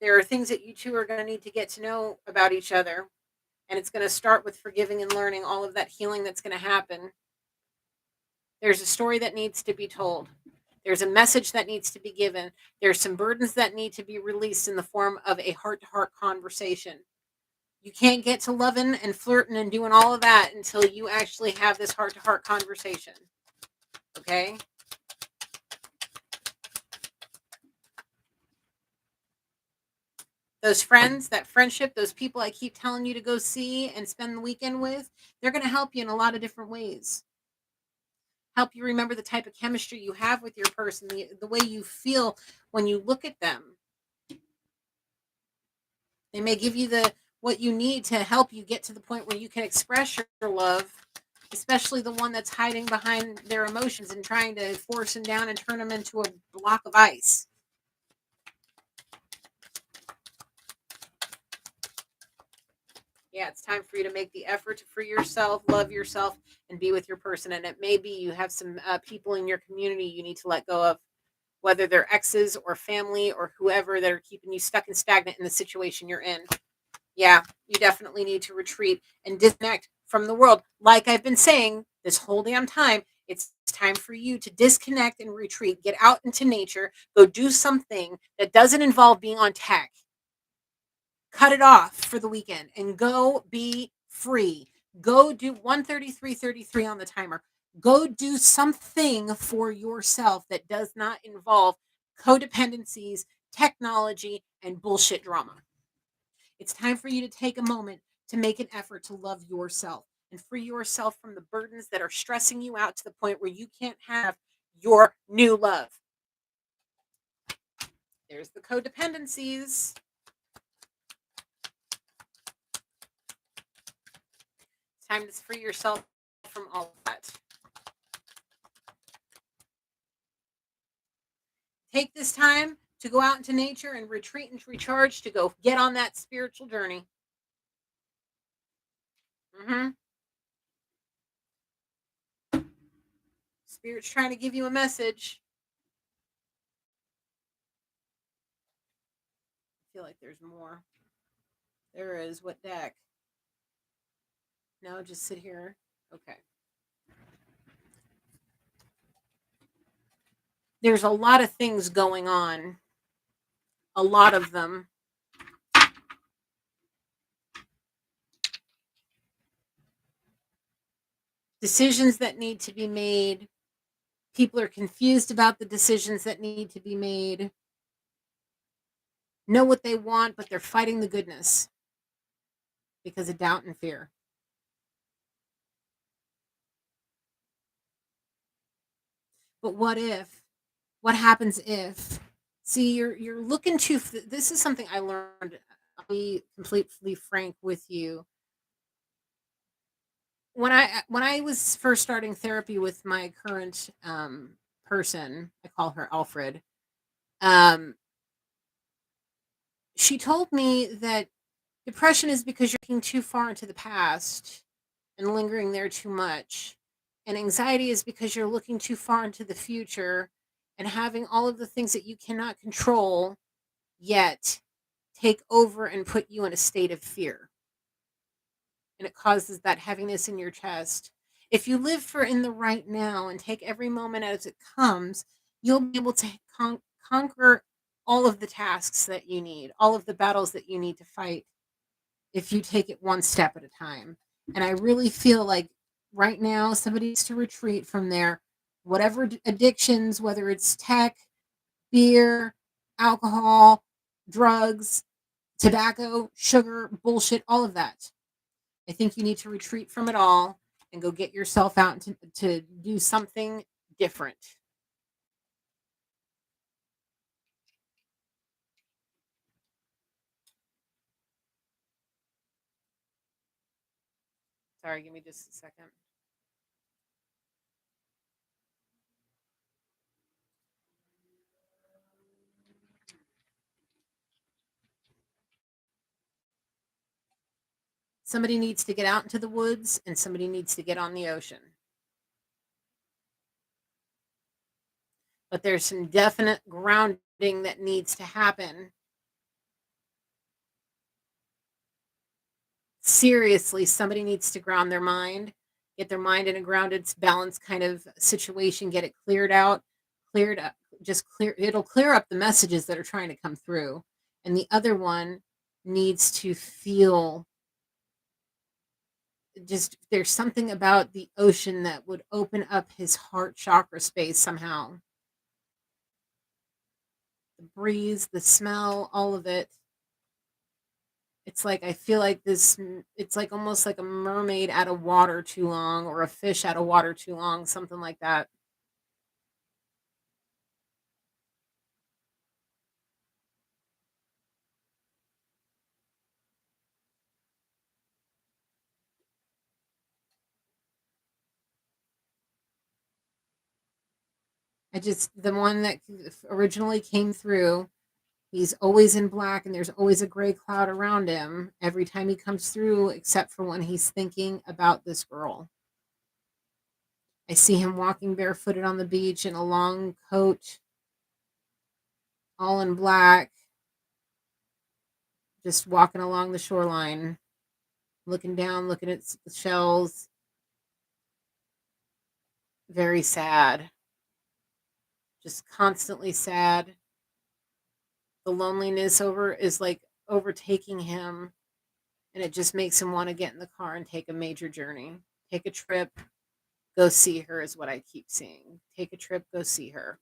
There are things that you two are going to need to get to know about each other. And it's going to start with forgiving and learning all of that healing that's going to happen. There's a story that needs to be told. There's a message that needs to be given. There's some burdens that need to be released in the form of a heart to heart conversation. You can't get to loving and flirting and doing all of that until you actually have this heart to heart conversation. Okay? Those friends, that friendship, those people I keep telling you to go see and spend the weekend with, they're going to help you in a lot of different ways. Help you remember the type of chemistry you have with your person, the way you feel when you look at them. They may give you what you need to help you get to the point where you can express your love, especially the one that's hiding behind their emotions and trying to force them down and turn them into a block of ice. Yeah, it's time for you to make the effort to free yourself, love yourself, and be with your person. And it may be you have some people in your community you need to let go of, whether they're exes or family or whoever that are keeping you stuck and stagnant in the situation you're in. Yeah, you definitely need to retreat and disconnect from the world. Like I've been saying this whole damn time, it's time for you to disconnect and retreat. Get out into nature. Go do something that doesn't involve being on tech. Cut it off for the weekend and go be free. Go do 133:33 on the timer. Go do something for yourself that does not involve codependencies, technology, and bullshit drama. It's time for you to take a moment to make an effort to love yourself and free yourself from the burdens that are stressing you out to the point where you can't have your new love. There's the codependencies. It's time to free yourself from all of that. Take this time to go out into nature and retreat and recharge, to go get on that spiritual journey. Mm-hmm. Spirit's trying to give you a message. I feel like there's more. There is. What deck? No, just sit here. Okay. There's a lot of things going on. A lot of them. Decisions that need to be made. People are confused about the decisions that need to be made. Know what they want, but they're fighting the goodness because of doubt and fear. But what if? What happens if? See, you're looking to. This is something I learned. I'll be completely frank with you. When I was first starting therapy with my current person, I call her Alfred. Um, she told me that depression is because you're looking too far into the past and lingering there too much. And anxiety is because you're looking too far into the future and having all of the things that you cannot control yet take over and put you in a state of fear. And it causes that heaviness in your chest. If you live for in the right now and take every moment as it comes, you'll be able to conquer all of the tasks that you need, all of the battles that you need to fight if you take it one step at a time. And I really feel like right now somebody needs to retreat from their whatever addictions, whether it's tech, beer, alcohol, drugs, tobacco, sugar, bullshit, all of that. I think you need to retreat from it all and go get yourself out to do something different. Sorry, give me just a second. Somebody needs to get out into the woods and somebody needs to get on the ocean. But there's some definite grounding that needs to happen. Seriously, somebody needs to ground their mind, get their mind in a grounded, balanced kind of situation, get it cleared up, just clear. It'll clear up the messages that are trying to come through. And the other one needs to feel just there's something about the ocean that would open up his heart chakra space somehow. The breeze, the smell, all of it. It's like I feel like it's like almost like a mermaid out of water too long or a fish out of water too long, something like that. I just the one that originally came through, he's always in black and there's always a gray cloud around him every time he comes through except for when he's thinking about this girl. I see him walking barefooted on the beach in a long coat, all in black, just walking along the shoreline, looking down, looking at the shells. Very sad. Just constantly sad. The loneliness over is like overtaking him and it just makes him want to get in the car and take a major journey. Take a trip, go see her is what I keep seeing. Take a trip, go see her.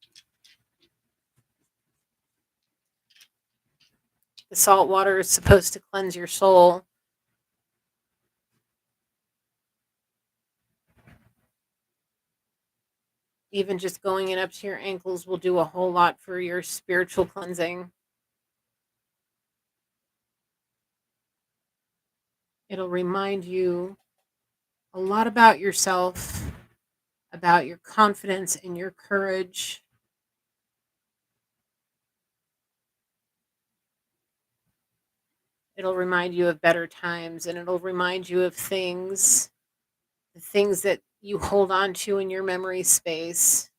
The salt water is supposed to cleanse your soul. Even just going in up to your ankles will do a whole lot for your spiritual cleansing. It'll remind you a lot about yourself, about your confidence and your courage. It'll remind you of better times and it'll remind you of things, the things that you hold on to in your memory space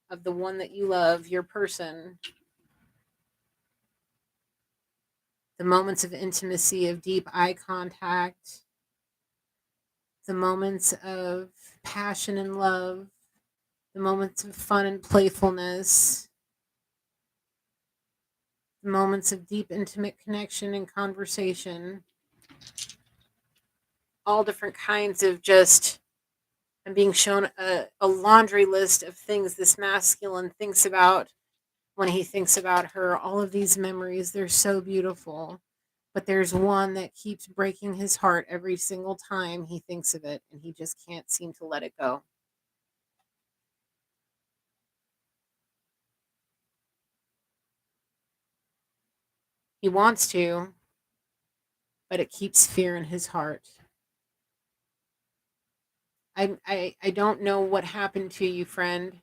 of the one that you love, your person, the moments of intimacy, of deep eye contact, the moments of passion and love, the moments of fun and playfulness, the moments of deep, intimate connection and conversation, all different kinds of just. I'm being shown a laundry list of things this masculine thinks about when he thinks about her. All of these memories, they're so beautiful. But there's one that keeps breaking his heart every single time he thinks of it, and he just can't seem to let it go. He wants to, but it keeps fear in his heart. I don't know what happened to you, friend.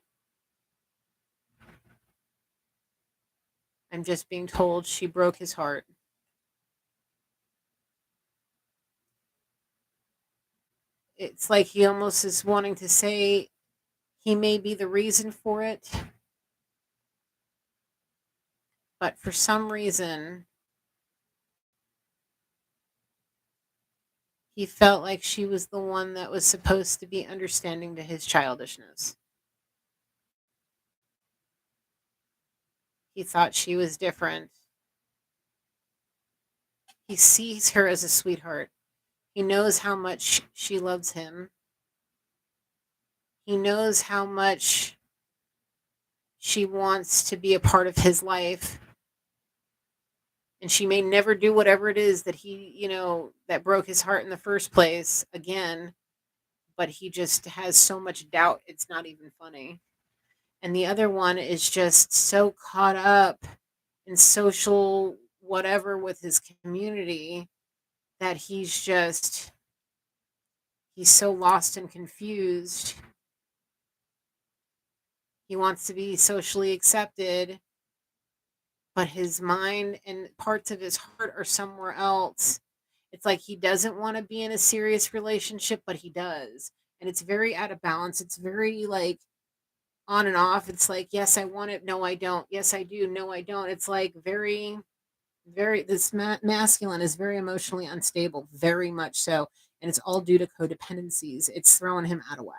I'm just being told she broke his heart. It's like he almost is wanting to say he may be the reason for it, but for some reason, he felt like she was the one that was supposed to be understanding to his childishness. He thought she was different. He sees her as a sweetheart. He knows how much she loves him. He knows how much she wants to be a part of his life, and she may never do whatever it is that that broke his heart in the first place again, but he just has so much doubt, it's not even funny. And the other one is just so caught up in social whatever with his community that he's so lost and confused. He wants to be socially accepted, but his mind and parts of his heart are somewhere else. It's like he doesn't want to be in a serious relationship, but he does. And it's very out of balance. It's very like on and off. It's like, yes, I want it. No, I don't. Yes, I do. No, I don't. It's like very, very, this masculine is very emotionally unstable, very much so. And it's all due to codependencies. It's throwing him out of whack.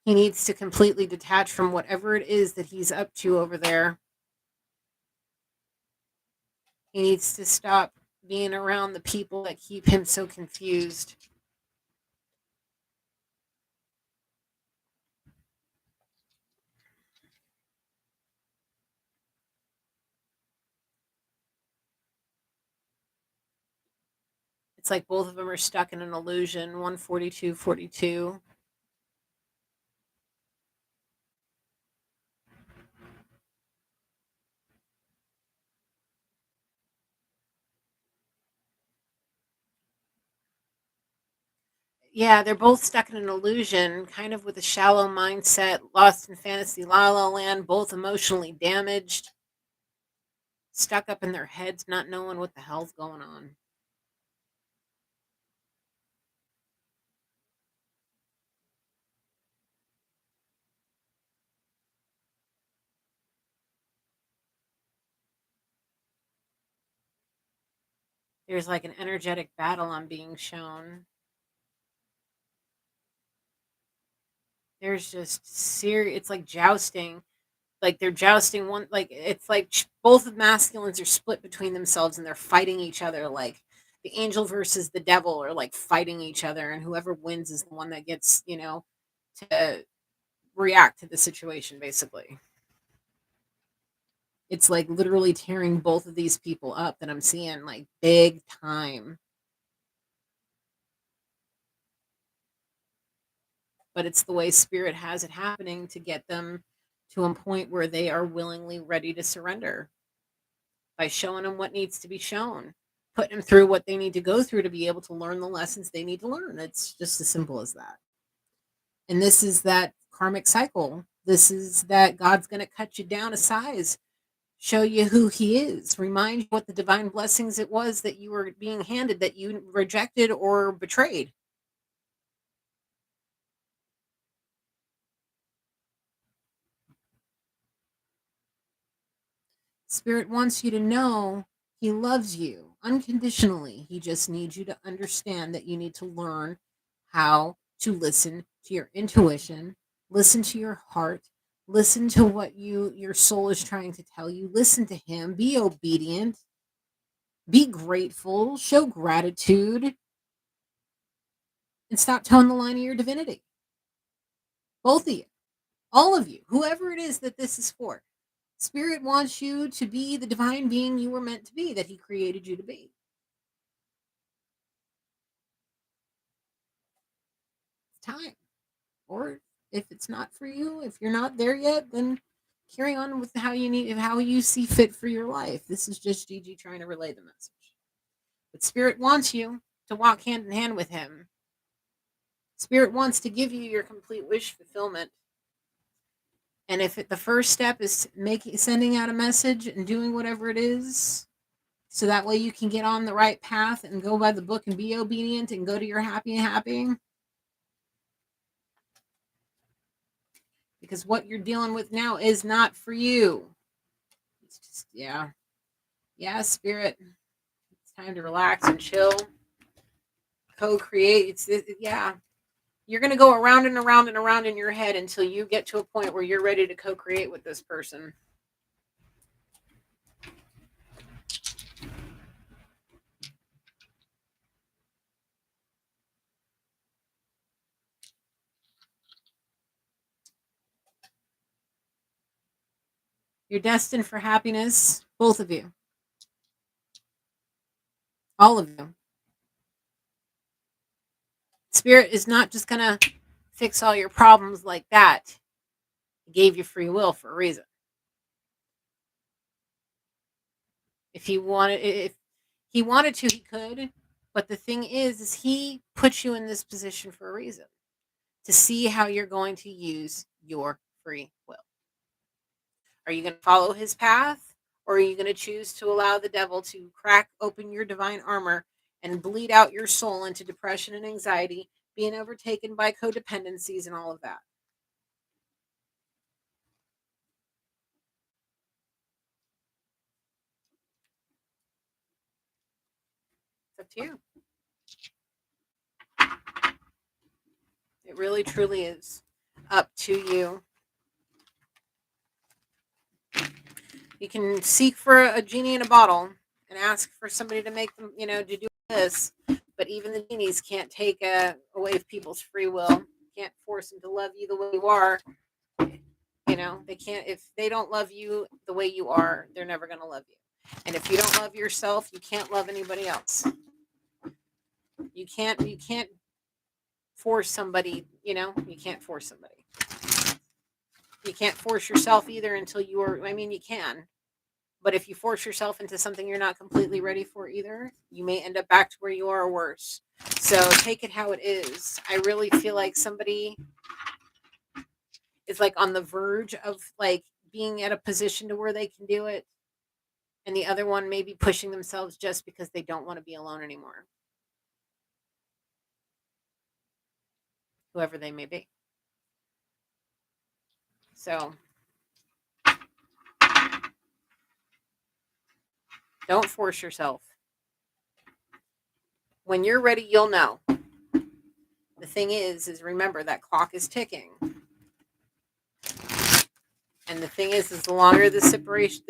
He needs to completely detach from whatever it is that he's up to over there. He needs to stop being around the people that keep him so confused. It's like both of them are stuck in an illusion. 14242. Yeah, they're both stuck in an illusion, kind of with a shallow mindset, lost in fantasy la la land, both emotionally damaged, stuck up in their heads, not knowing what the hell's going on. There's like an energetic battle I'm being shown. There's just serious, it's like jousting. Like they're jousting one, like it's like both of masculines are split between themselves and they're fighting each other, like the angel versus the devil are like fighting each other, and whoever wins is the one that gets, to react to the situation basically. It's like literally tearing both of these people up that I'm seeing like big time. But it's the way spirit has it happening to get them to a point where they are willingly ready to surrender by showing them what needs to be shown, putting them through what they need to go through to be able to learn the lessons they need to learn. It's just as simple as that. And this is that karmic cycle. This is that God's going to cut you down a size, show you who he is, remind you what the divine blessings it was that you were being handed that you rejected or betrayed. Spirit wants you to know he loves you unconditionally. He just needs you to understand that you need to learn how to listen to your intuition, listen to your heart, listen to what your soul is trying to tell you, listen to him, be obedient, be grateful, show gratitude, and stop towing the line of your divinity. Both of you, all of you, whoever it is that this is for. Spirit wants you to be the divine being you were meant to be, that he created you to be. It's time. Or if it's not for you, if you're not there yet, then carry on with how you see fit for your life. This is just Gigi trying to relay the message. But Spirit wants you to walk hand in hand with him. Spirit wants to give you your complete wish fulfillment. And if the first step is sending out a message and doing whatever it is, so that way you can get on the right path and go by the book and be obedient and go to your happy, because what you're dealing with now is not for you. It's just, yeah, spirit, it's time to relax and chill, co-create. Yeah, you're going to go around and around and around in your head until you get to a point where you're ready to co-create with this person. You're destined for happiness, both of you, all of you. Spirit is not just going to fix all your problems like that. He gave you free will for a reason. If he wanted to, he could. But the thing is he put you in this position for a reason, to see how you're going to use your free will. Are you going to follow his path, or are you going to choose to allow the devil to crack open your divine armor and bleed out your soul into depression and anxiety, being overtaken by codependencies and all of that? It's up to you. It really truly is up to you. You can seek for a genie in a bottle and ask for somebody to make them, to do this. But even the genies can't take away people's free will. Can't force them to love you the way you are. They can't. If they don't love you the way you are, they're never going to love you. And if you don't love yourself, you can't love anybody else. You can't force somebody. You can't force somebody. You can't force yourself either until you are. I mean, you can. But if you force yourself into something you're not completely ready for either, you may end up back to where you are or worse. So take it how it is. I really feel like somebody is like on the verge of like being at a position to where they can do it. And the other one may be pushing themselves just because they don't want to be alone anymore. Whoever they may be. So don't force yourself. When you're ready, you'll know. The thing is remember that clock is ticking. And the thing is the longer the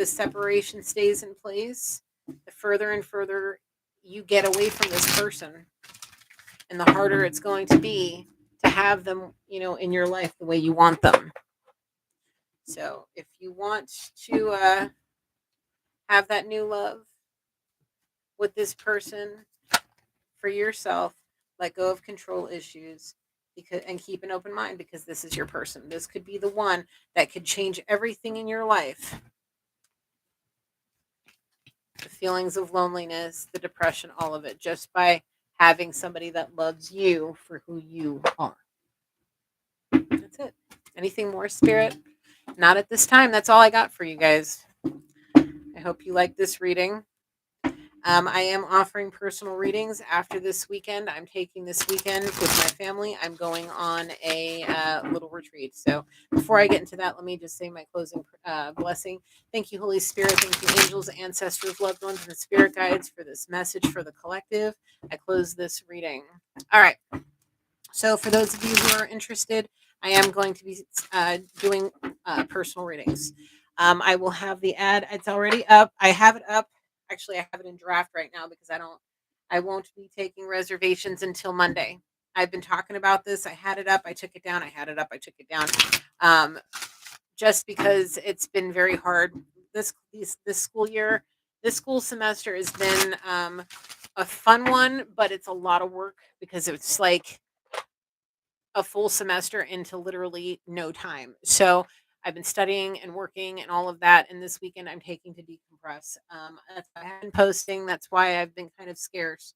separation stays in place, the further and further you get away from this person, and the harder it's going to be to have them, in your life the way you want them. So if you want to have that new love with this person for yourself, let go of control issues, and keep an open mind, because this is your person. This could be the one that could change everything in your life. The feelings of loneliness, the depression, all of it, just by having somebody that loves you for who you are. That's it. Anything more, Spirit? Not at this time. That's all I got for you guys. I hope you like this reading. I am offering personal readings after this weekend. I'm taking this weekend with my family. I'm going on a little retreat. So before I get into that, let me just say my closing blessing. Thank you, Holy Spirit. Thank you, angels, ancestors, loved ones, and spirit guides for this message for the collective. I close this reading. All right. So for those of you who are interested, I am going to be doing personal readings. I will have the ad. It's already up. I have it up. Actually, I have it in draft right now because I won't be taking reservations until Monday. I've been talking about this. I had it up. I took it down. I had it up. I took it down. Just because it's been very hard this school year. This school semester has been a fun one, but it's a lot of work because it's like a full semester into literally no time. So I've been studying and working and all of that. And this weekend I'm taking to decompress. That's why I have been posting. That's why I've been kind of scarce.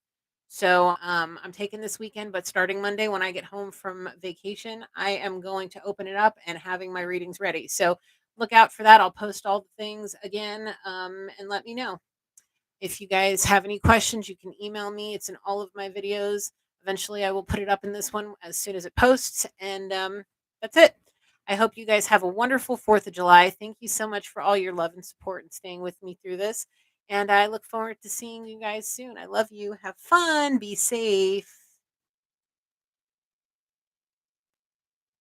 So I'm taking this weekend, but starting Monday when I get home from vacation, I am going to open it up and having my readings ready. So look out for that. I'll post all the things again and let me know. If you guys have any questions, you can email me. It's in all of my videos. Eventually, I will put it up in this one as soon as it posts. And that's it. I hope you guys have a wonderful 4th of July. Thank you so much for all your love and support and staying with me through this. And I look forward to seeing you guys soon. I love you. Have fun. Be safe.